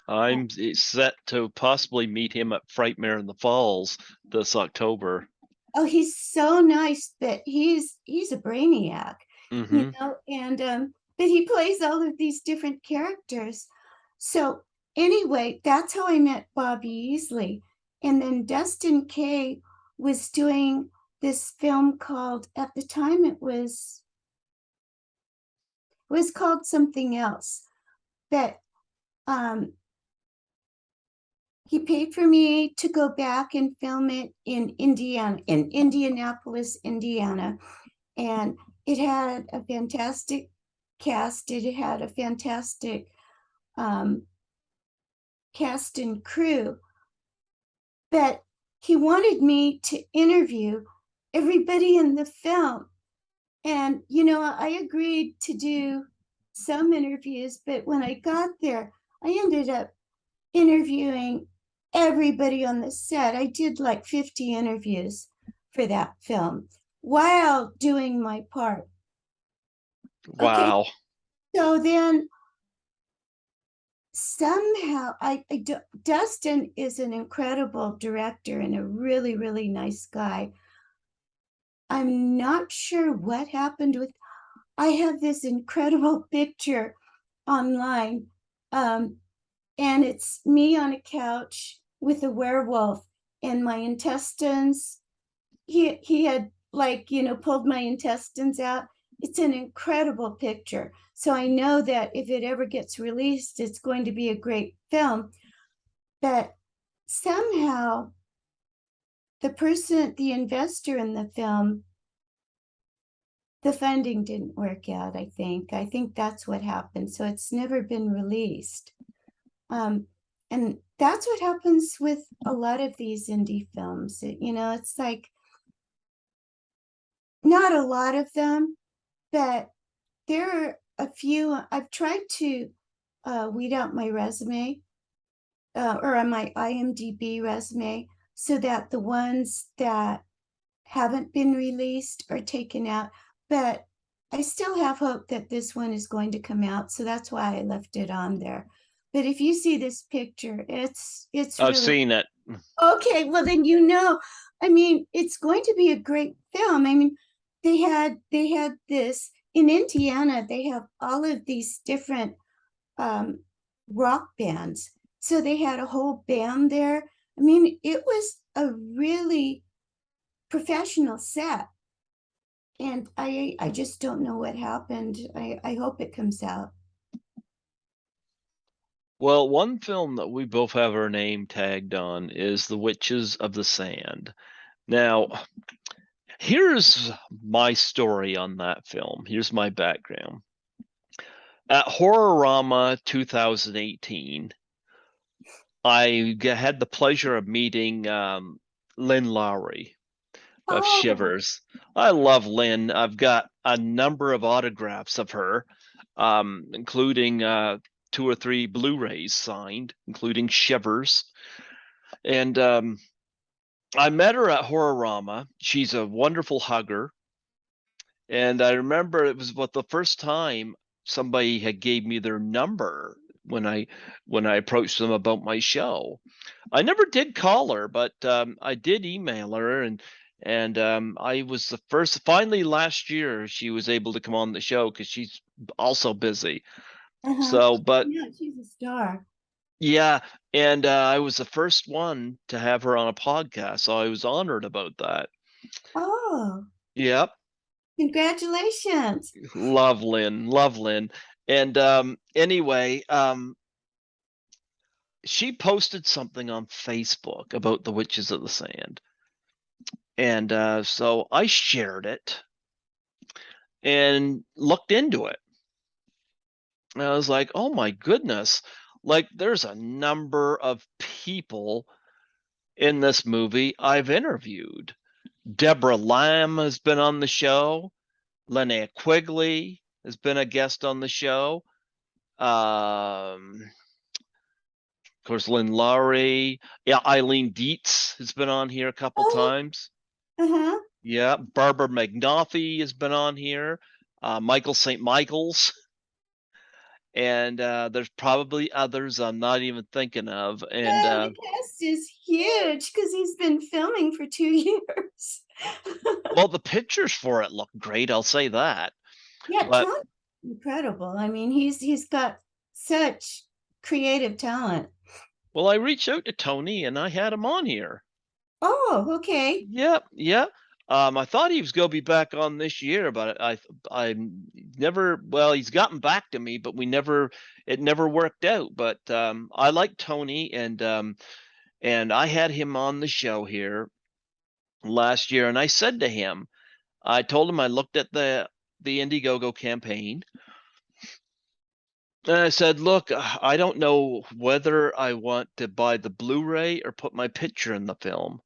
I'm set to possibly meet him at Frightmare in the Falls this October. Oh, he's so nice, but he's a brainiac, Mm-hmm. and but he plays all of these different characters. So anyway, that's how I met Bobby Easley. And then Dustin Kay was doing this film called, at the time it was called something else. But um he paid for me to go back and film it in Indianapolis, Indiana. And it had a fantastic cast. It had a fantastic um, cast and crew. But he wanted me to interview everybody in the film. And, I agreed to do some interviews, but when I got there, I ended up interviewing everybody on the set. I did like 50 interviews for that film while doing my part. Okay, Wow. so then somehow Dustin is an incredible director and a really, really nice guy. I'm not sure what happened with, I have this incredible picture online. And it's me on a couch with a werewolf and my intestines. He had, like, pulled my intestines out. It's an incredible picture. So I know that if it ever gets released, it's going to be a great film. But somehow the investor in the film, the funding didn't work out, I think. I think that's what happened. So it's never been released. And that's what happens with a lot of these indie films. It's like not a lot of them, but there are a few. I've tried to weed out my resume or on my IMDb resume so that the ones that haven't been released are taken out. But I still have hope that this one is going to come out. So that's why I left it on there. But if you see this picture, it's I've really seen it. okay. Well, then I mean, it's going to be a great film. I mean, they had this in Indiana. They have all of these different um, rock bands. So they had a whole band there. I mean, it was a really professional set, and I just don't know what happened. I hope it comes out. Well, one film that we both have our name tagged on is The Witches of the Sand. Now, here's my story on that film. Here's my background. At Horrorama 2018, I had the pleasure of meeting Lynn Lowry of Oh, Shivers. I love Lynn. I've got a number of autographs of her, including 2 or 3 Blu-rays signed, including Shivers. And I met her at Horrorama. She's a wonderful hugger. And I remember it was about the first time somebody had gave me their number when I approached them about my show. I never did call her, but I did email her, and I was the first. Finally, last year she was able to come on the show because she's also busy. uh-huh. So, but Yeah, she's a star. yeah, and I was the first one to have her on a podcast, so I was honored about that. Oh, Yep, congratulations. love Lynn, love Lynn. And anyway, she posted something on Facebook about the Witches of the Sand. And so I shared it and looked into it. And I was like, oh my goodness, like there's a number of people in this movie I've interviewed. Deborah Lamb has been on the show. Linnea Quigley has been a guest on the show. Of course, Lynn Lowry. Yeah, Eileen Dietz has been on here a couple Oh, times. uh-huh. Yeah, Barbara McNaughey has been on here. Michael St. Michael's, and there's probably others I'm not even thinking of. And Yeah, the cast is huge because he's been filming for 2 years. well, the pictures for it look great. I'll say that. Yeah, But Tony's incredible. I mean, he's got such creative talent. well, I reached out to Tony and I had him on here. Oh, okay. Yep, yep. I thought he was going to be back on this year, but I never. Well, he's gotten back to me, but it never worked out. But I like Tony, and I had him on the show here last year, and I said to him, I told him I looked at the Indiegogo campaign, and I said, look, I don't know whether I want to buy the Blu-ray or put my picture in the film.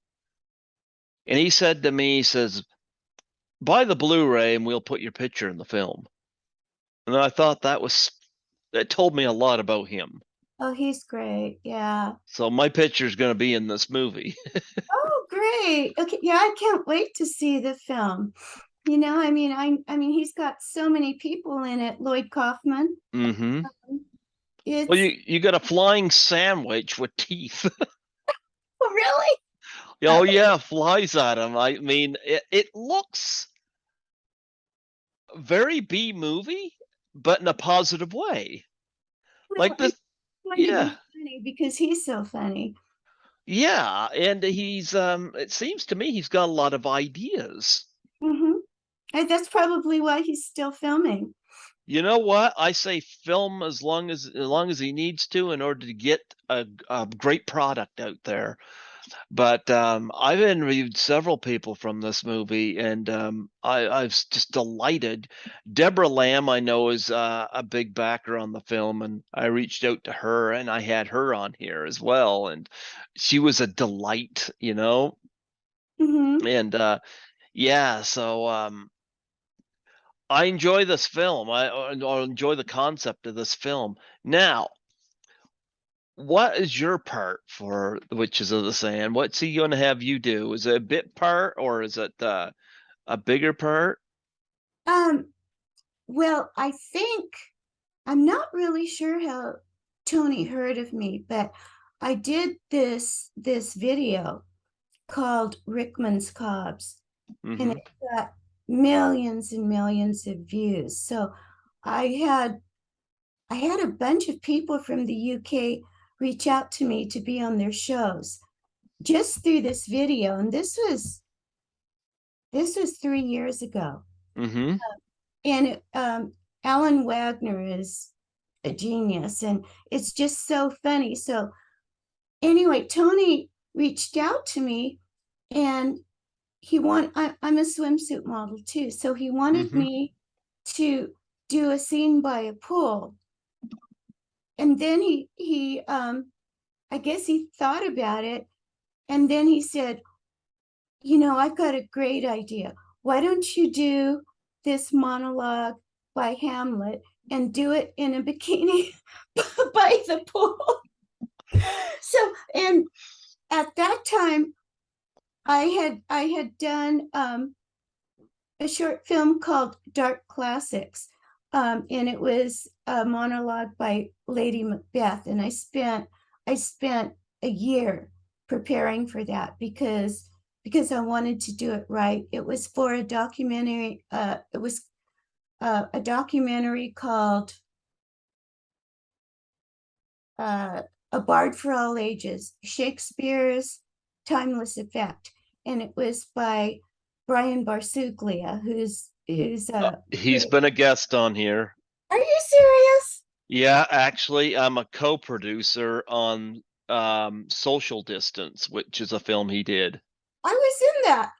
And he said to me, he says, buy the Blu-ray and we'll put your picture in the film. And I thought that told me a lot about him. Oh, he's great. Yeah. So my picture is going to be in this movie. Oh, great. Okay. Yeah, I can't wait to see the film. I mean, he's got so many people in it. Lloyd Kaufman. Mm-hmm. Well, It's you got a flying sandwich with teeth. oh, really? Oh yeah, flies at him. I mean, it looks very B movie, but in a positive way. Well, Like I this, find it yeah, be funny because he's so funny. yeah, and he's it seems to me he's got a lot of ideas. Hmm. And that's probably why he's still filming. You know what? I say film as long as he needs to in order to get a great product out there. But I've interviewed several people from this movie, and I was just delighted. Deborah Lamb, I know, is a big backer on the film, and I reached out to her, and I had her on here as well, and she was a delight, you know. Hmm. And yeah, so I enjoy this film. I enjoy the concept of this film. Now, what is your part for the Witches of the Sand? What's he going to have you do? Is it a bit part or is it a bigger part? Um, well, I think I'm not really sure how Tony heard of me, but I did this video called Rickman's Cobs, and it Hmm. got millions and millions of views. So I had I had a bunch of people from the UK reach out to me to be on their shows just through this video, and this was 3 years ago. Hmm. And Alan Wagner is a genius, and it's just so funny. So anyway, Tony reached out to me, and I'm a swimsuit model too, so he wanted Hmm. me to do a scene by a pool. And then he I guess he thought about it, and then he said, I've got a great idea. Why don't you do this monologue by Hamlet and do it in a bikini by the pool? So, and at that time, I had done a short film called Dark Classics, and it was a monologue by Lady Macbeth, and I spent a year preparing for that because I wanted to do it right. It was for a documentary. It was a documentary called uh, "A Bard for All Ages: Shakespeare's Timeless Effect," and it was by Brian Barsuglia, who's a He's been a guest on here. Are you serious? Yeah, actually, I'm a co-producer on Social Distance, which is a film he did. I was in that.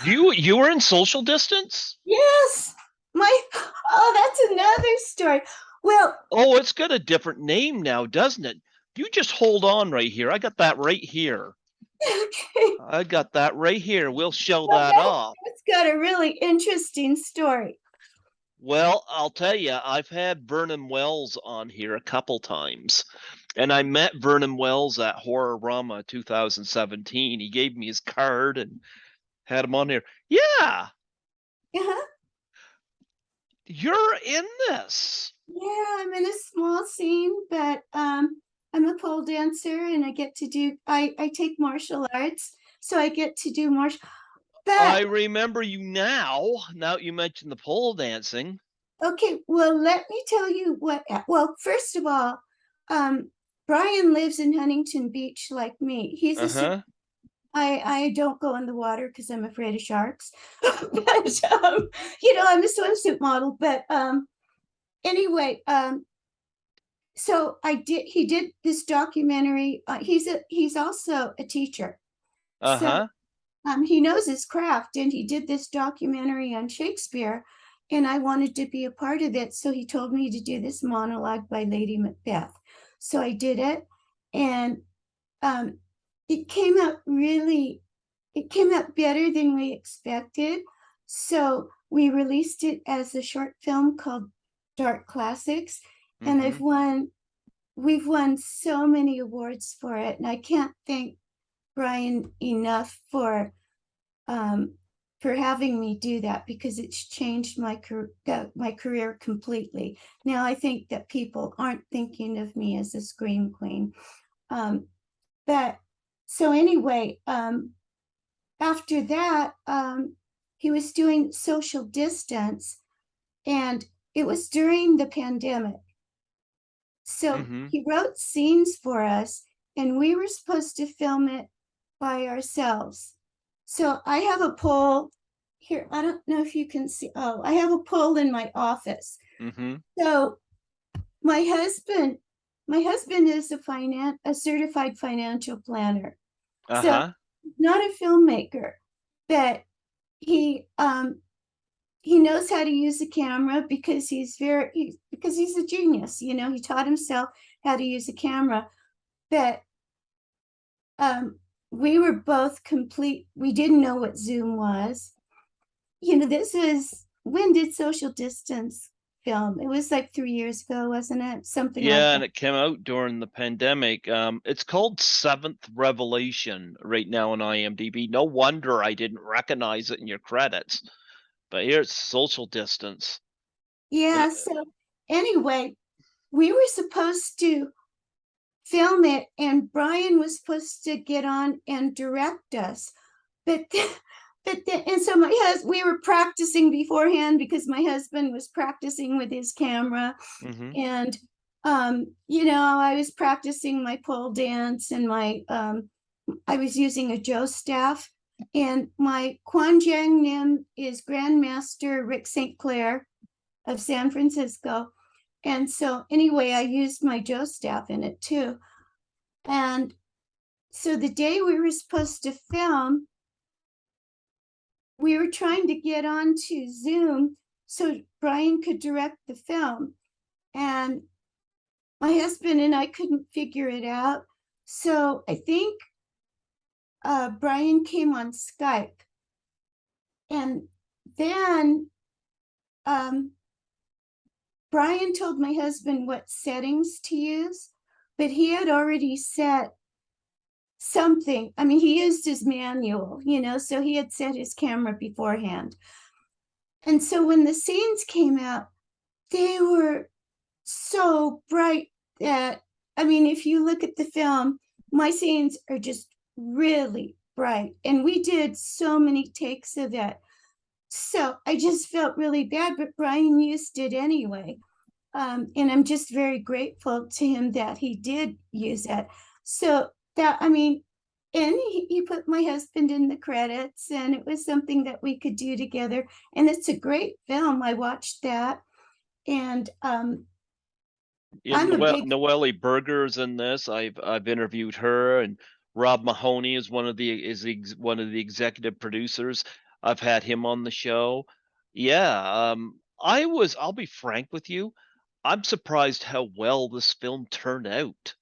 You were in Social Distance? Yes. My that's another story. Well, Oh, it's got a different name now, doesn't it? You just hold on right here. I got that right here. okay. I got that right here. We'll show Well, that off. that's got a really interesting story. Well, I'll tell you, I've had Vernon Wells on here a couple times, and I met Vernon Wells at Horrorama 2017. He gave me his card and had him on here. Yeah, Uh-huh. you're in this. Yeah, I'm in a small scene, but I'm a pole dancer and I take martial arts, so I get to do martial. I But remember you now. Now you mentioned the pole dancing. okay, well, let me tell you what. Well, first of all, um, Brian lives in Huntington Beach like me. Uh-huh. I don't go in the water because I'm afraid of sharks. But I'm a swimsuit model. But anyway, so I did. He did this documentary. He's also a teacher, so Uh-huh. he knows his craft, and he did this documentary on Shakespeare, and I wanted to be a part of it. So he told me to do this monologue by Lady Macbeth. So I did it, and um, it came out really, it came out better than we expected. So we released it as a short film called Dark Classics, and Mm-hmm. we've won so many awards for it, and I can't thank Brian enough for um, for having me do that, because it's changed my career completely. Now I think that people aren't thinking of me as a scream queen. But so anyway, after that, he was doing social distance, and it was during the pandemic. So Mm-hmm. he wrote scenes for us, and we were supposed to film it by ourselves. So I have a pole here. I don't know if you can see. Oh, I have a pole in my office. Mm-hmm. So my husband, my husband is a certified financial planner. So Uh-huh. not a filmmaker, but he he knows how to use a camera because because he's a genius. You know, he taught himself how to use a camera. But um, we were both complete. We didn't know what Zoom was. You know, this was, when did social distance film? It was like 3 years ago, wasn't it? Something like Yeah, that. and it came out during the pandemic. It's called Seventh Revelation right now on IMDb. No wonder I didn't recognize it in your credits. But here's social distance. And Yeah. So anyway, we were supposed to film it, and Brian was supposed to get on and direct us. But and so we were practicing beforehand because my husband was practicing with his camera, mm-hmm. and you know, I was practicing my pole dance, and my I was using a Joe staff, and my Kwanjang Nim is Grandmaster Rick St. Clair of San Francisco. And so anyway, I used my Joe staff in it too. And so the day we were supposed to film, we were trying to get onto Zoom so Brian could direct the film. And my husband and I couldn't figure it out. So I think Brian came on Skype. And then um, Brian told my husband what settings to use, but he had already set something. I mean, he used his manual, you know, so he had set his camera beforehand. And so when the scenes came out, they were so bright that, I mean, if you look at the film, my scenes are just really bright. And we did so many takes of it. So I just felt really bad, but Brian used it anyway. And I'm just very grateful to him that he did use it. So that, I mean, and he put my husband in the credits, and it was something that we could do together. And it's a great film. I watched that, and Yeah, I'm a big, Noelle Berger's in this. I've interviewed her, and Rob Mahoney is one of the executive producers. I've had him on the show. Yeah, I'll be frank with you. I'm surprised how well this film turned out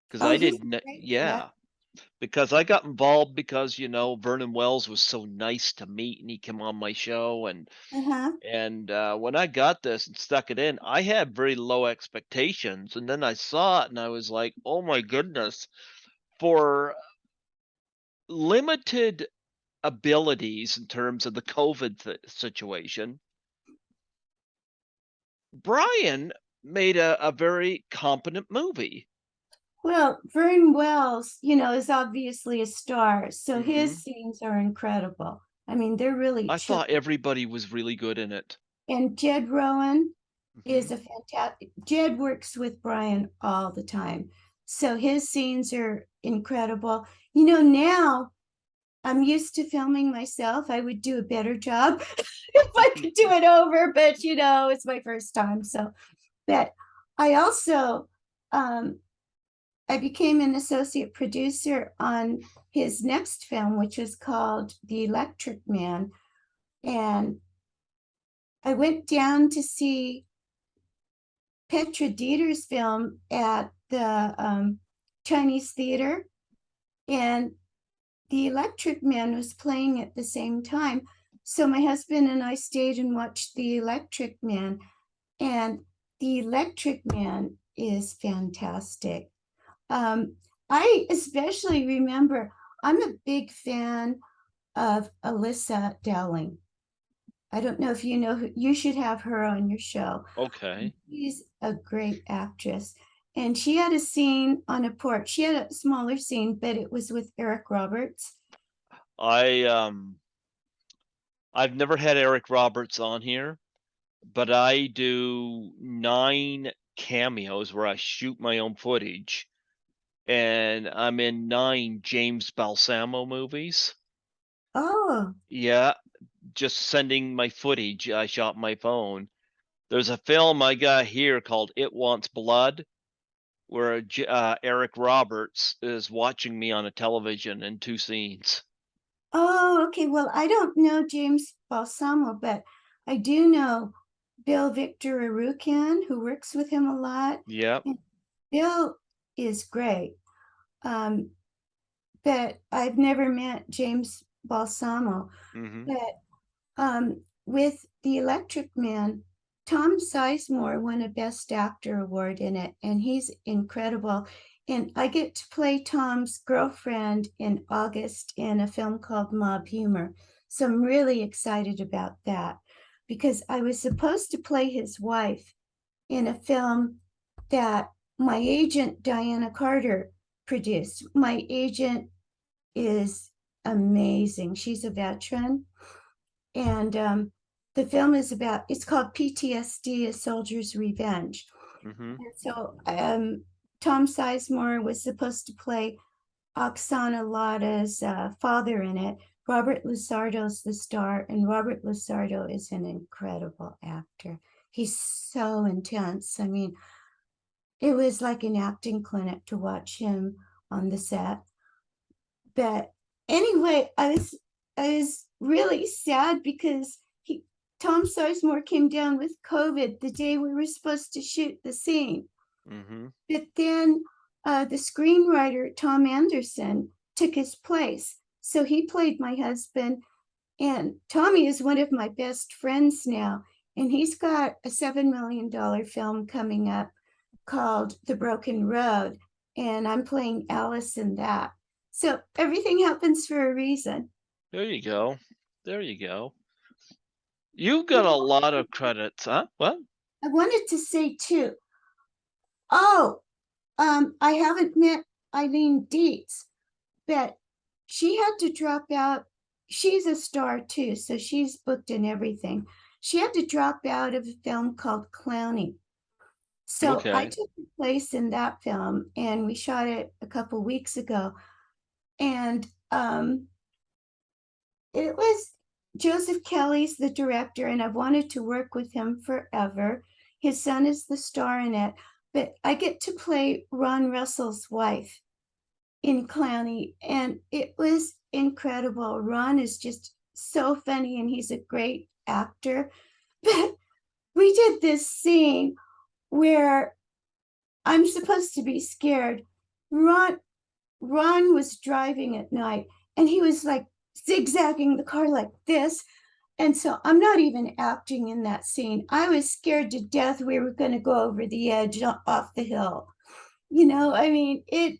because oh, I he's didn't, great. Yeah. yeah, because I got involved because, Vernon Wells was so nice to meet and he came on my show Uh-huh. when I got this and stuck it in, I had very low expectations. And then I saw it and I was like, oh my goodness, for limited abilities in terms of the COVID situation, Brian made a very competent movie. Well, Vern Wells, you know, is obviously a star, so hmm his scenes are incredible. I mean, they're really I took. thought everybody was really good in it. And Jed Rowan hmm is a fantastic. Jed works with Brian all the time, so his scenes are incredible. You know, now I'm used to filming myself. I would do a better job if I could do it over, but you know, it's my first time. So, but I also I became an associate producer on his next film, which was called The Electric Man. And I went down to see Petra Dieter's film at the Chinese theater, and The Electric Man was playing at the same time. So my husband and I stayed and watched The Electric Man, and The Electric Man is fantastic. Um, I especially remember, I'm a big fan of Alyssa Dowling. I don't know if you know who, you should have her on your show. Okay. She's a great actress. And she had a scene on a porch. She had a smaller scene, but it was with Eric Roberts. I I've never had Eric Roberts on here, but I do 9 cameos where I shoot my own footage, and I'm in 9 James Balsamo movies. Oh, Yeah, just sending my footage I shot on my phone. There's a film I got here called It Wants Blood, where Eric Roberts is watching me on a television in 2 scenes. oh, okay. Well, I don't know James Balsamo, but I do know Bill Victor Arucan, who works with him a lot. Yep. And Bill is great. Um, but I've never met James Balsamo. Mhm. But with The Electric Man, Tom Sizemore won a Best Actor award in it, and he's incredible. And I get to play Tom's girlfriend in August in a film called Mob Humor. So I'm really excited about that because I was supposed to play his wife in a film that my agent, Diana Carter, produced. My agent is amazing. She's a veteran. And the film is about, it's called PTSD, A Soldier's Revenge. Mhm. And so Tom Sizemore was supposed to play Oksana Lada's father in it. Robert Lusardo's the star, and Robert Lusardo is an incredible actor. He's so intense. I mean, it was like an acting clinic to watch him on the set. But anyway, I was really sad because Tom Sizemore came down with COVID the day we were supposed to shoot the scene. Mhm. But then the screenwriter Tom Anderson took his place. So he played my husband, and Tommy is one of my best friends now. And he's got a $7 million film coming up called The Broken Road. And I'm playing Alice in that. So everything happens for a reason. There you go. There you go. You got a lot of credits, huh? What? I wanted to say too, oh, I haven't met Eileen Dietz, but she had to drop out. She's a star too, so she's booked in everything. She had to drop out of a film called Clowny. So I Okay. took the place in that film and we shot it a couple weeks ago. And it was Joseph Kelly's the director, and I've wanted to work with him forever. His son is the star in it, but I get to play Ron Russell's wife in Clowny, and it was incredible. Ron is just so funny, and he's a great actor. But we did this scene where I'm supposed to be scared. Ron Ron was driving at night, and he was like zigzagging the car like this. And so I'm not even acting in that scene. I was scared to death we were going to go over the edge off the hill. I mean, it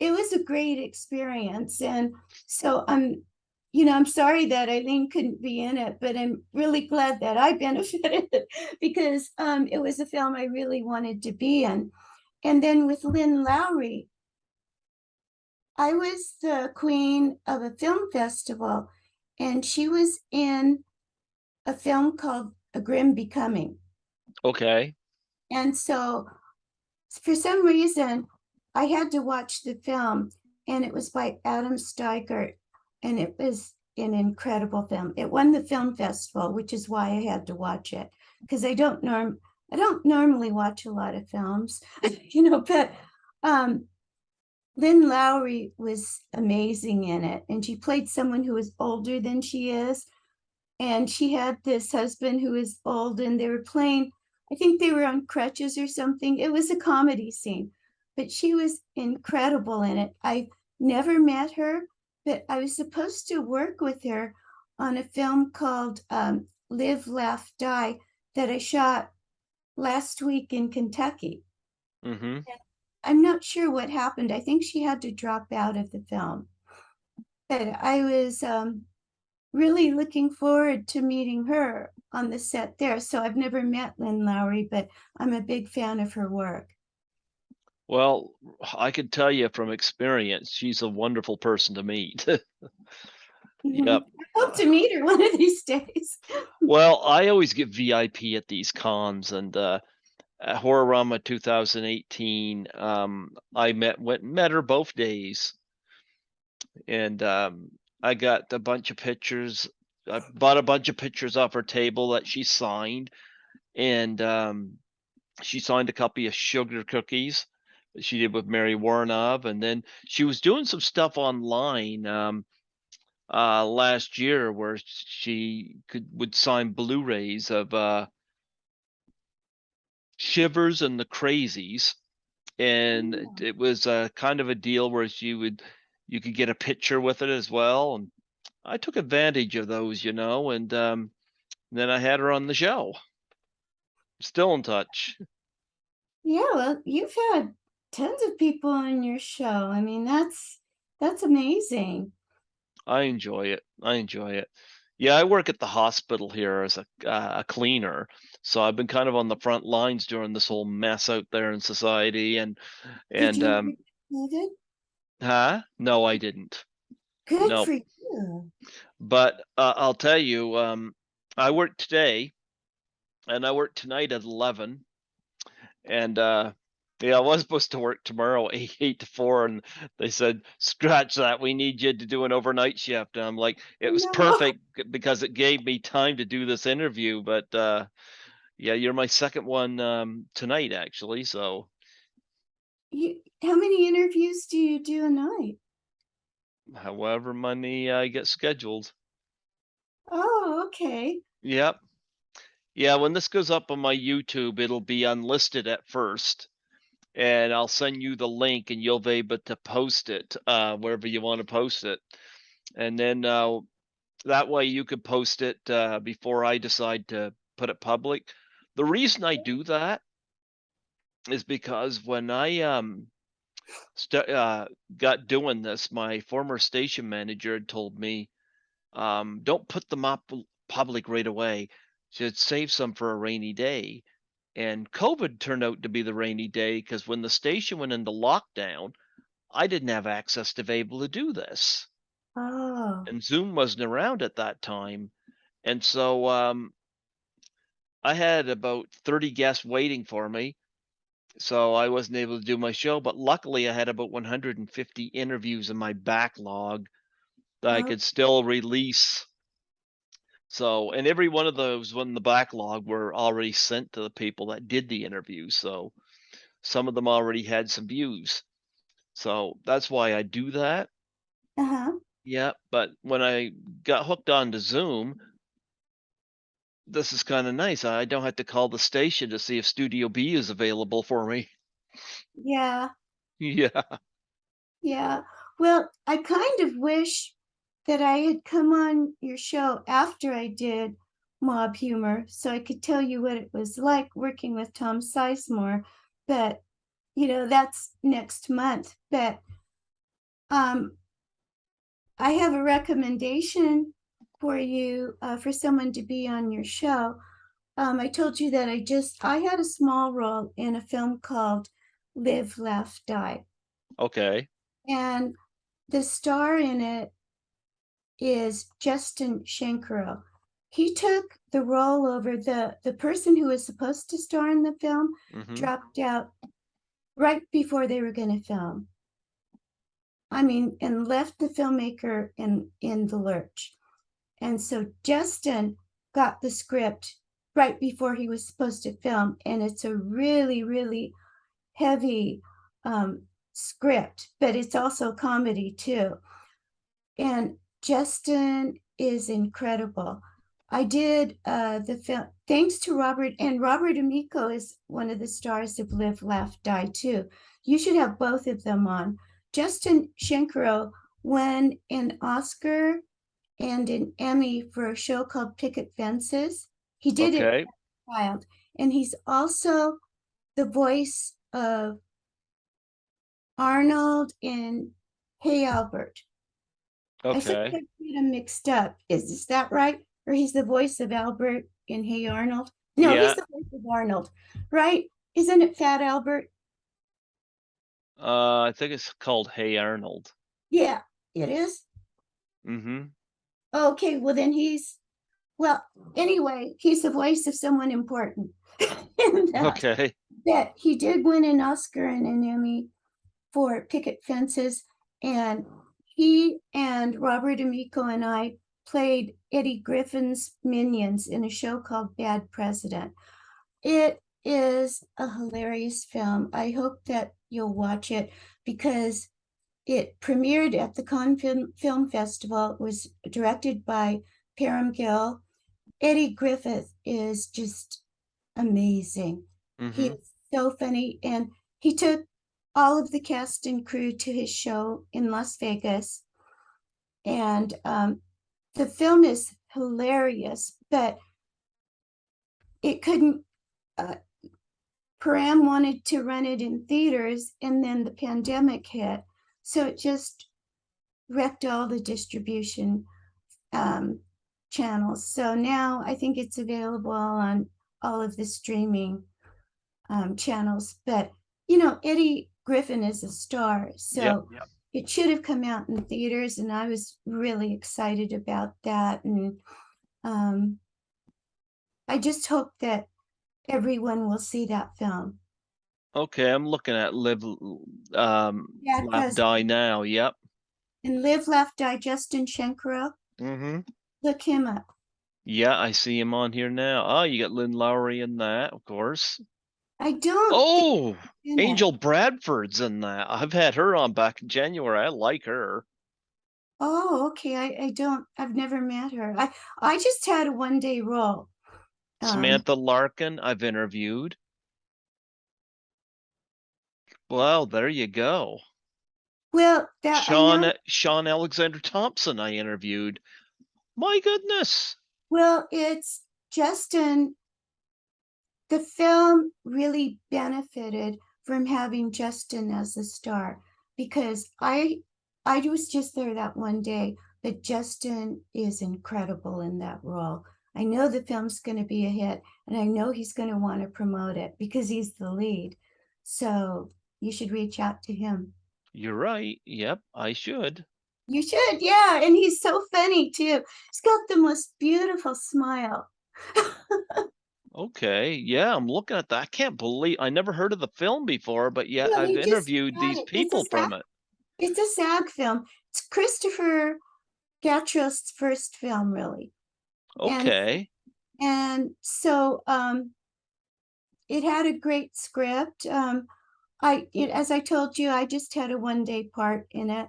was a great experience. And so I'm sorry that Eileen couldn't be in it, but I'm really glad that I benefited because it was a film I really wanted to be in. And then with Lynn Lowry, I was the queen of a film festival, and she was in a film called A Grim Becoming. Okay. And so, for some reason, I had to watch the film, and it was by Adam Steigert, and it was an incredible film. It won the film festival, which is why I had to watch it because I don't normally watch a lot of films, but Lynn Lowry was amazing in it, and she played someone who was older than she is. And she had this husband who was old, and they were playing, I think they were on crutches or something. It was a comedy scene, but she was incredible in it. I never met her, but I was supposed to work with her on a film called Live, Laugh, Die that I shot last week in Kentucky. Mhm. I'm not sure what happened. I think she had to drop out of the film. But I was really looking forward to meeting her on the set there. So I've never met Lynn Lowry, but I'm a big fan of her work. Well, I can tell you from experience, she's a wonderful person to meet. Mhm. Yep. I hope to meet her one of these days. Well, I always get VIP at these cons, and at Horrorama 2018, I met her both days, and I got a bunch of pictures. I bought a bunch of pictures off her table that she signed, and she signed a copy of Sugar Cookies that she did with Mary Warrenov, and then she was doing some stuff online last year where she would sign Blu-rays of Shivers and the Crazies, and Oh, it was kind of a deal where you could get a picture with it as well, and I took advantage of those, and then I had her on the show. Still in touch. yeah, well, you've had tons of people on your show. I mean, that's amazing. I enjoy it. I enjoy it. Yeah, I work at the hospital here as a cleaner, so I've been kind of on the front lines during this whole mess out there in society, and Did and you ever get COVID? huh? No, I didn't. Good No, for you. but I'll tell you, I worked today and I worked tonight at 11, and yeah, I was supposed to work tomorrow 8 to 4, and they said scratch that. We need you to do an overnight shift. And I'm like, it was No, perfect because it gave me time to do this interview. But yeah, you're my second one tonight, actually. So how many interviews do you do a night? however many I get scheduled. Oh, okay. Yep. Yeah, when this goes up on my YouTube, it'll be unlisted at first, and I'll send you the link, and you'll be able to post it wherever you want to post it, and then that way you could post it before I decide to put it public. The reason I do that is because when I got doing this, my former station manager had told me, don't put them up public right away. Should save some for a rainy day. And COVID turned out to be the rainy day because when the station went into lockdown, I didn't have access to be able to do this. Oh, And Zoom wasn't around at that time. And so I had about 30 guests waiting for me. So I wasn't able to do my show. But luckily, I had about 150 interviews in my backlog that I oh, could still release. So, and every one of those in the backlog were already sent to the people that did the interview. So some of them already had some views. So that's why I do that. uh-huh. Yeah. But when I got hooked onto Zoom, this is kind of nice. I don't have to call the station to see if Studio B is available for me. Yeah, Yeah. yeah. Well, I kind of wish that I had come on your show after I did Mob Humor so I could tell you what it was like working with Tom Sizemore. But, that's next month. But um, I have a recommendation for you for someone to be on your show. I told you that I had a small role in a film called Live, Laugh, Die. Okay. And the star in it is Justin Shankaro. He took the role over the person who was supposed to star in the film Hmm. dropped out right before they were going to film. I mean, and left the filmmaker in the lurch. And so Justin got the script right before he was supposed to film, and it's a really, really heavy script, but it's also comedy too. And Justin is incredible. I did the film thanks to Robert, and Robert Amico is one of the stars of Live, Laugh, Die too. You should have both of them on. Justin Shankaro won an Oscar and an Emmy for a show called Picket Fences. He did it as Okay. a child, and he's also the voice of Arnold in Hey Albert. I think Okay. I get him mixed up. Is that right? Or he's the voice of Albert in Hey Arnold? No, he's Yeah. the voice of Arnold, right? Isn't it Fat Albert? I think it's called Hey Arnold. Yeah, it is. Mm-hmm. Okay, well then well, anyway, he's the voice of someone important in that. Okay. That he did win an Oscar and an Emmy for Picket Fences, and he and Robert Amico and I played Eddie Griffin's minions in a show called Bad President. It is a hilarious film. I hope that you'll watch it because it premiered at the Cannes Film Festival. It was directed by Param Gill. Eddie Griffith is just amazing. He Mm-hmm. is so funny. And he took all of the cast and crew to his show in Las Vegas. And the film is hilarious, but it couldn't. Uh, Param wanted to run it in theaters, and then the pandemic hit. So it just wrecked all the distribution um, channels. So now I think it's available on all of the streaming channels. But, Eddie Griffin is a star. Yep. So it should have come out in theaters. And I was really excited about that. And um, I just hope that everyone will see that film. Okay, I'm looking at Live, Bad Laugh, Die President. Now. Yep. And Live, Laugh, Die, Justin Shankaro. Mm-hmm. Look him up. Yeah, I see him on here now. Oh, you got Lynn Lowry in that, of course. I don't think Oh, in it. Angel Bradford's in that. I've had her on back in January. I like her. Oh, okay. I've never met her. I just had a 1 day role. Um, Samantha Larkin, I've interviewed. Well, there you go. well, that I know. Sean Alexander Thompson, I interviewed. My goodness. Well, it's Justin. The film really benefited from having Justin as a star because I was just there that 1 day, but Justin is incredible in that role. I know the film's going to be a hit, and I know he's going to want to promote it because he's the lead. So you should reach out to him. You're right. Yep, I should. You should, yeah. And he's so funny too. He's got the most beautiful smile. Okay. Yeah, I'm looking at that. I can't believe I never heard of the film before, but yet Yeah, I've they just interviewed had these it. people from it. It's a SAG film. It's Christopher Gatrost's first film, really. And Okay. so it had a great script. As I told you, I just had a 1 day part in it.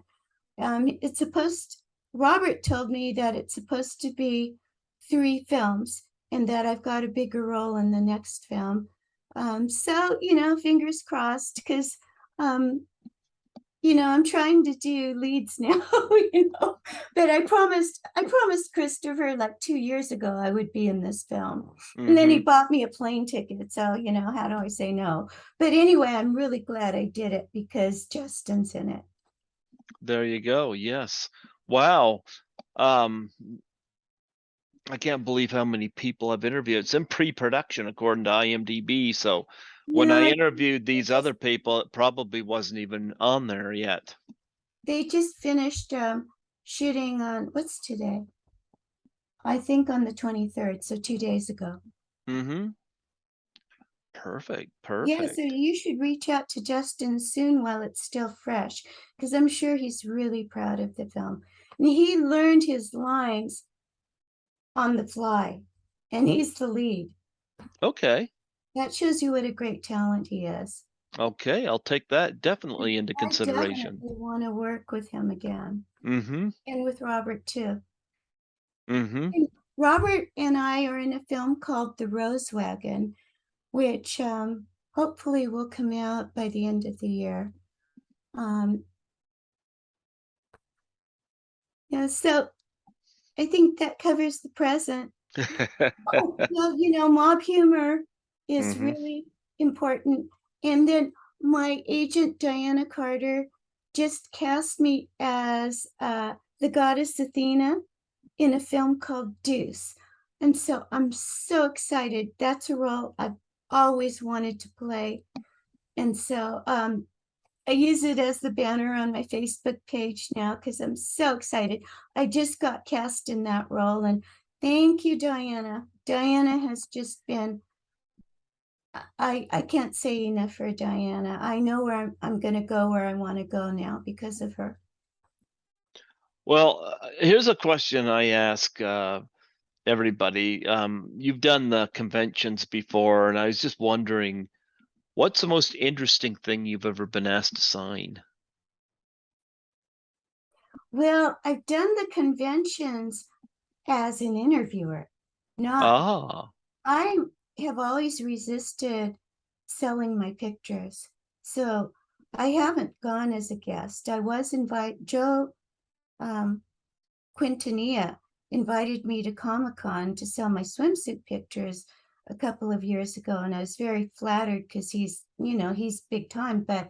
It's supposed, Robert told me that it's supposed to be 3 films and that I've got a bigger role in the next film. So, fingers crossed, because, I'm trying to do leads now, but I promised Christopher like 2 years ago I would be in this film. And then he Mm-hmm. bought me a plane ticket. So, how do I say no? But anyway, I'm really glad I did it because Justin's in it. There you go. Yes. Wow. Um, I can't believe how many people I've interviewed. It's in pre-production according to IMDb. So when I No, interviewed they these just other people, it probably wasn't even on there yet. they just finished shooting on what's today? I think on the 23rd, so 2 days ago. Mm-hmm. Perfect. Yeah, so Perfect. you should reach out to Justin soon while it's still fresh, because I'm sure he's really proud of the film. And he learned his lines on the fly, and he's the lead. Okay. That shows you what a great talent he is. Okay. I'll take that And definitely into I definitely consideration. want to work with him again, Mm-hmm. and with Robert too. Mm-hmm. And Robert and I are in a film called The Rose Wagon, which hopefully will come out by the end of the year. Um, yeah, so I think that covers the present. Oh, well, mob humor is Mm-hmm. really important. And then my agent, Diana Carter, just cast me as the goddess Athena in a film called Deuce. And so I'm so excited. That's a role I've always wanted to play. And so I use it as the banner on my Facebook page now because I'm so excited. I just got cast in that role. And thank you, Diana. Diana has just been, I can't say enough for Diana. I know where I'm going to go where I want to go now because of her. Well, here's a question I ask everybody. You've done the conventions before, and I was just wondering, what's the most interesting thing you've ever been asked to sign? Well, I've done the conventions as an interviewer, not, Ah, I have always resisted selling my pictures. So I haven't gone as a guest. I was invited, Joe um, Quintanilla invited me to Comic-Con to sell my swimsuit pictures a couple of years ago. And I was very flattered because he's big time, but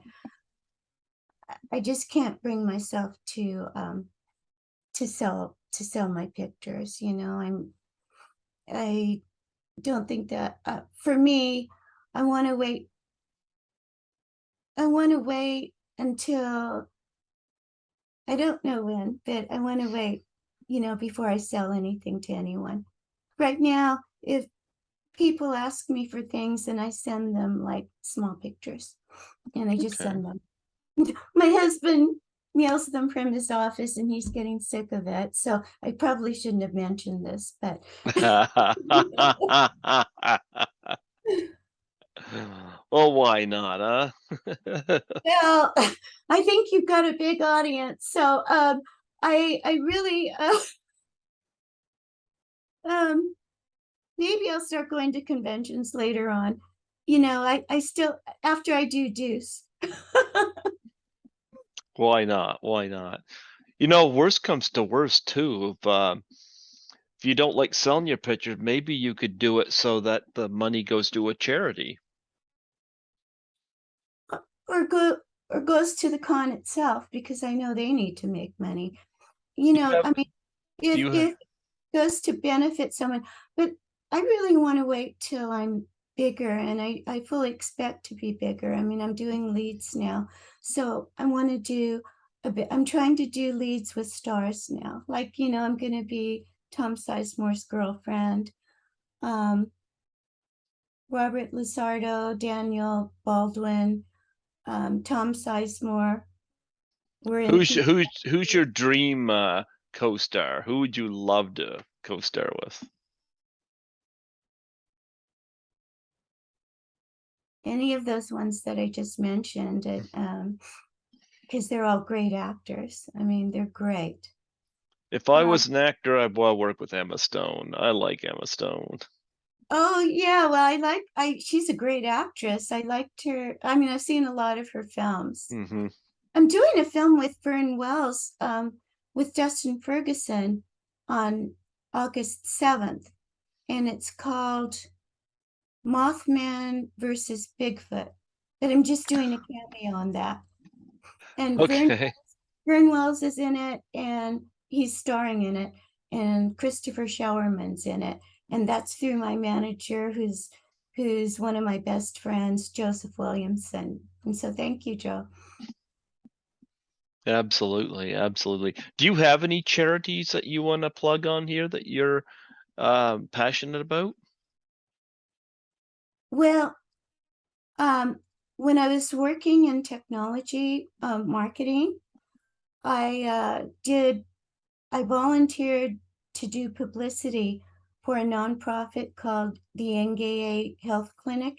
I just can't bring myself to sell my pictures. I don't think that for me, I want to wait. I want to wait until I don't know when, but I want to wait, before I sell anything to anyone. Right now, if people ask me for things and I send them like small pictures and I just okay. send them. My husband mails them from his office and he's getting sick of it. So I probably shouldn't have mentioned this, but Well, why not, huh? well, I think you've got a big audience. So I really um maybe I'll start going to conventions later on. I still after I do Deuce. Why not? Why not? Worst comes to worst too. If you don't like selling your pictures, maybe you could do it so that the money goes to a charity. or go or goes to the con itself because I know they need to make money. Do you have I mean, do if you ha if it goes to benefit someone, but I really want to wait till I'm bigger and I fully expect to be bigger. I mean, I'm doing leads now. So I want to do a bit, I'm trying to do leads with stars now. Like, I'm gonna be Tom Sizemore's girlfriend. Um, Robert Lizardo, Daniel Baldwin, Tom Sizemore. We're in who's P who's your dream co-star? Who would you love to co-star with? any of those ones that I just mentioned, because they're all great actors. I mean, they're great. If I Uh, was an actor, I'd want to work with Emma Stone. I like Emma Stone. oh yeah, well, she's a great actress. I liked her. I mean, I've seen a lot of her films. Hmm. I'm doing a film with Fern Wells, with Dustin Ferguson on August 7th, and it's called Mothman versus Bigfoot. But I'm just doing a cameo on that. And Okay. Vern Wells is in it, and he's starring in it, and Christopher Showerman's in it, and that's through my manager, who's one of my best friends, Joseph Williamson. And so, thank you, Joe. Absolutely, absolutely. Do you have any charities that you want to plug on here that you're passionate about? Well, um, when I was working in technology marketing, I I volunteered to do publicity for a nonprofit called the Ngea Health Clinic,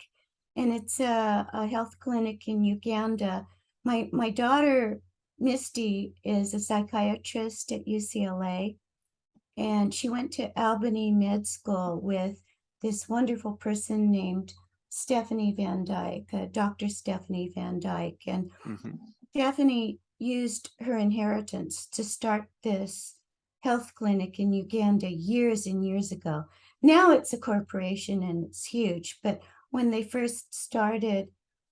and it's a health clinic in Uganda. My daughter Misty is a psychiatrist at UCLA, and she went to Albany Med School with this wonderful person named Stephanie Van Dyke, Dr. Stephanie Van Dyke, and Hmm. Stephanie used her inheritance to start this health clinic in Uganda years and years ago. Now it's a corporation and it's huge, but when they first started,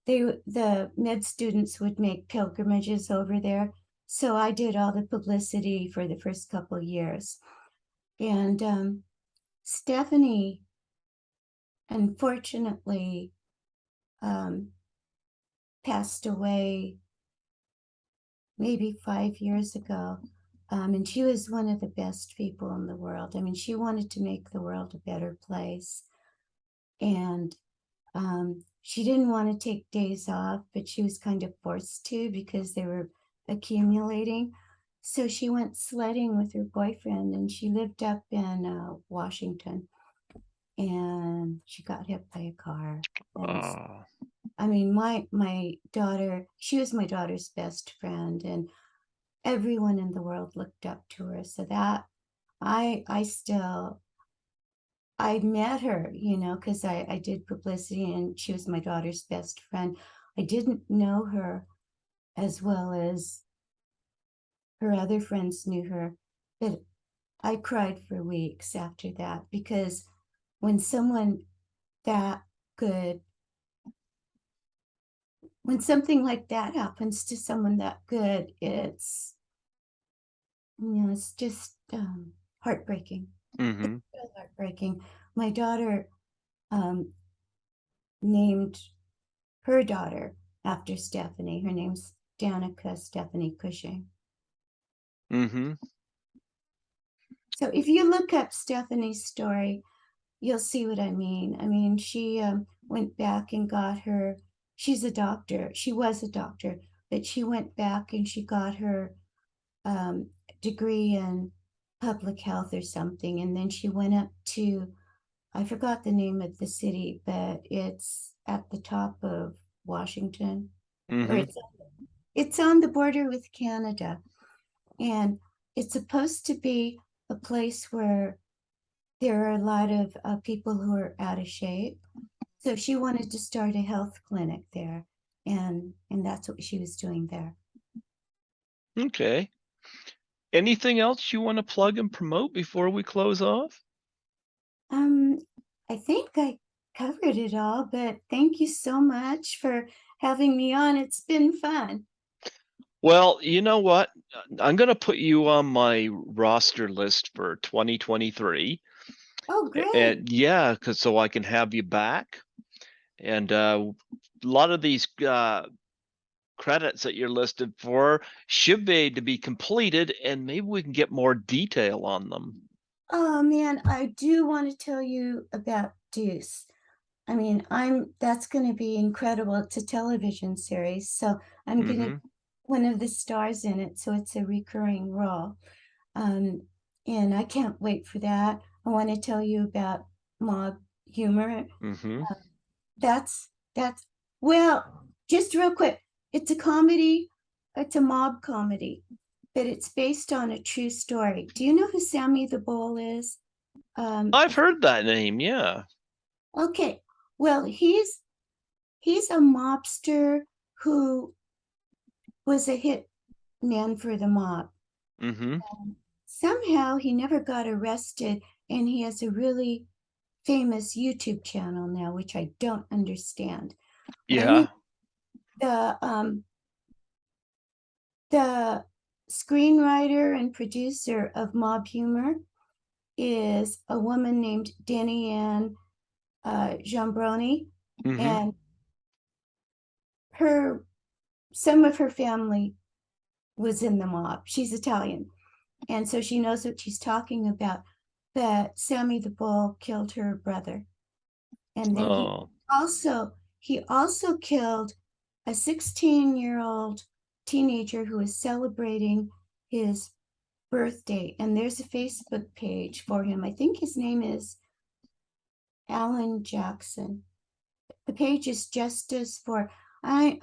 the med students would make pilgrimages over there So I did all the publicity for the first couple years. And Stephanie, unfortunately, um, passed away maybe 5 years ago. And she was one of the best people in the world. I mean, she wanted to make the world a better place. And she didn't want to take days off, but she was kind of forced to because they were accumulating. So she went sledding with her boyfriend, and she lived up in Washington, and she got hit by a car. And Oh. I mean, my daughter, she was my daughter's best friend, and everyone in the world looked up to her. So that I met her, because I did publicity and she was my daughter's best friend. I didn't know her as well as her other friends knew her, but I cried for weeks after that, because when someone that good, when something like that happens to someone that good, it's just heartbreaking. It's Mm-hmm. so heartbreaking. My daughter um, named her daughter after Stephanie. Her name's Danica Stephanie Cushing. Mm-hmm. So if you look up Stephanie's story, you'll see what I mean. I mean, she went back and got her, she's a doctor. She was a doctor, but she went back and she got her um, degree in public health or something. And then she went up to, I forgot the name of the city, but it's at the top of Washington, or Mm-hmm. it's on the border with Canada. And it's supposed to be a place where there are a lot of people who are out of shape. So she wanted to start a health clinic there, and that's what she was doing there. Okay. Anything else you want to plug and promote before we close off? Um, I think I covered it all, but thank you so much for having me on. It's been fun. Well, you know what? I'm gonna put you on my roster list for 2023. Oh, great. And yeah, cause so I can have you back. And a lot of these credits that you're listed for should be able to be completed, and maybe we can get more detail on them. Oh man, I do want to tell you about Deuce. I mean, that's going to be incredible. It's a television series, so I'm going to Mm-hmm. be one of the stars in it, so it's a recurring role. Um, and I can't wait for that. I want to tell you about mob humor. Mm-hmm. That's well, just real quick. It's a comedy. It's a mob comedy, but it's based on a true story. Do you know who Sammy the Bull is? I've heard that name, yeah. Okay. Well, he's a mobster who was a hit man for the mob. Mm-hmm. Somehow he never got arrested, and he has a really famous YouTube channel now, which I don't understand. But Yeah. the um the screenwriter and producer of Mob Humor is a woman named Danny Ann Giambroni, Mm-hmm. and her some of her family was in the mob. She's Italian, and so she knows what she's talking about. That Sammy the Bull killed her brother, and then Oh. he also killed a 16-year-old teenager who was celebrating his birthday. And there's a Facebook page for him. I think his name is Alan Jackson. The page is Justice for. I'm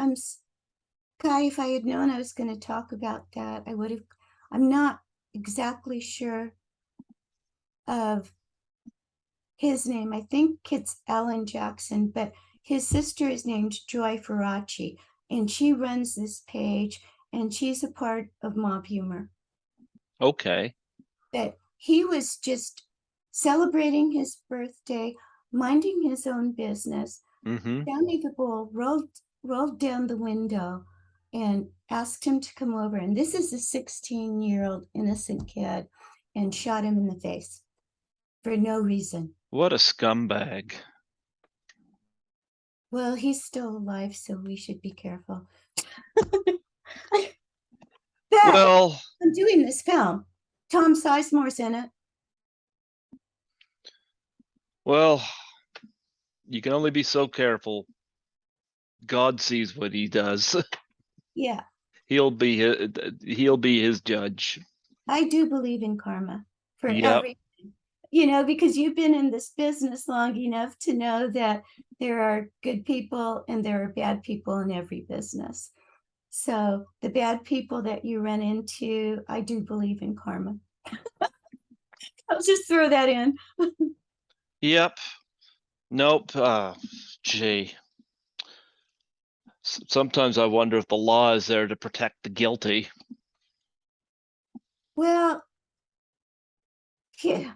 Guy. If I had known I was going to talk about that, I would have. I'm not exactly sure of his name. I think it's Alan Jackson, but his sister is named Joy Faraci, and she runs this page, and she's a part of Mob Humor. Okay. That he was just celebrating his birthday, minding his own business. Mm-hmm. Sammy the Bull rolled down the window and asked him to come over. And this is a 16-year-old innocent kid, and shot him in the face for no reason. What a scumbag. Well, he's still alive, so we should be careful. But Well, I'm doing this film. Tom Sizemore's in it. well, you can only be so careful. God sees what he does. Yeah, He'll be his judge. I do believe in karma for Yep. everything, because you've been in this business long enough to know that there are good people and there are bad people in every business. So the bad people that you run into, I do believe in karma. I'll just throw that in. Yep. Nope. Gee. Sometimes I wonder if the law is there to protect the guilty. Well, yeah,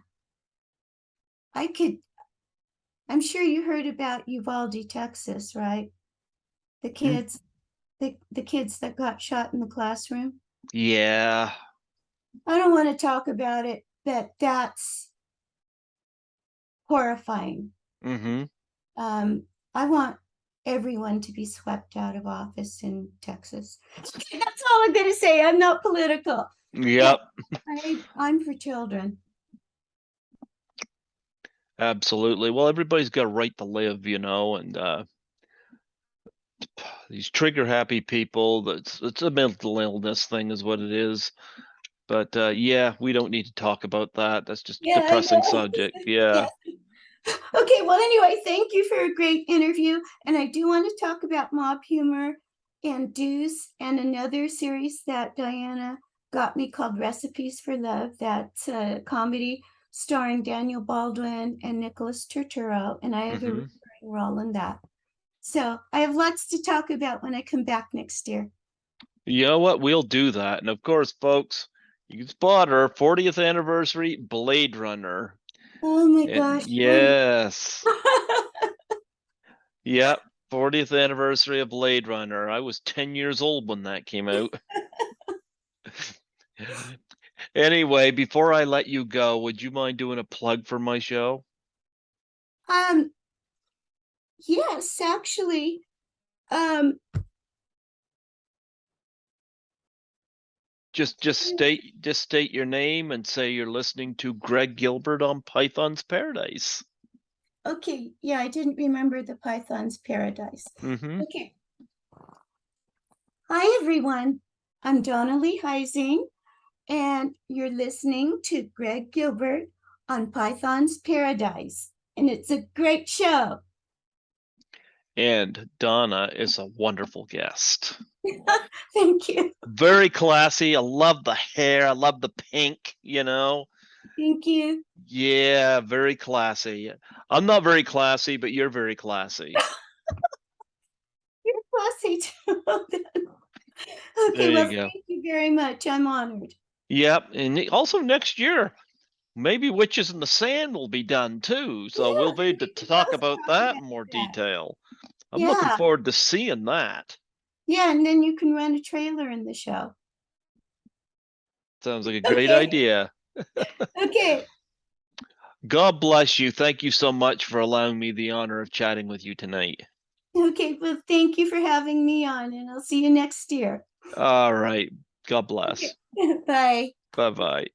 I'm sure you heard about Uvalde, Texas, right? The kids, the kids that got shot in the classroom. Yeah. I don't want to talk about it, but that's horrifying. Mm-hmm. I want everyone to be swept out of office in Texas. That's all I'm going to say. I'm not political. Yep. I'm for children. Absolutely. Well, everybody's got a right to live, and these trigger happy people, it's a mental illness thing is what it is. But yeah, we don't need to talk about that. That's just a Yeah, I depressing know. subject. Yeah. Okay, well, anyway, thank you for a great interview. And I do want to talk about mob humor and Deuce and another series that Diana got me called Recipes for Love. That's a comedy starring Daniel Baldwin and Nicholas Turturro. And I have a recurring role in that. So I have lots to talk about when I come back next year. You know what? We'll do that. And of course, folks, you can spot her 40th anniversary Blade Runner. Oh my gosh. Yes. Yep. 40th anniversary of Blade Runner. I was 10 years old when that came out. Anyway, before I let you go, would you mind doing a plug for my show? Um, yes, actually. Um, Just state your name and say you're listening to Greg Gilbert on Python's Paradise. okay, yeah, I didn't remember the Python's Paradise. Mm-hmm. Okay. Hi, everyone. I'm Dawna Heising, and you're listening to Greg Gilbert on Python's Paradise. And it's a great show. And Dawna is a wonderful guest. Thank you. Very classy. I love the hair. I love the pink, Thank you. Yeah, very classy. I'm not very classy, but you're very classy. You're classy too. Okay, There well, you go. thank you very much. I'm honored. Yep. And also next year, maybe Witches in the Sand will be done too. So Yeah, we'll be able we to can talk both about talk that about in more that. detail. I'm looking Yeah. forward to seeing that. Yeah, and then you can run a trailer in the show. Sounds like a great Okay. idea. Okay. God bless you. Thank you so much for allowing me the honor of chatting with you tonight. Okay, well, thank you for having me on, and I'll see you next year. All right. God bless. Okay. Bye. Bye-bye.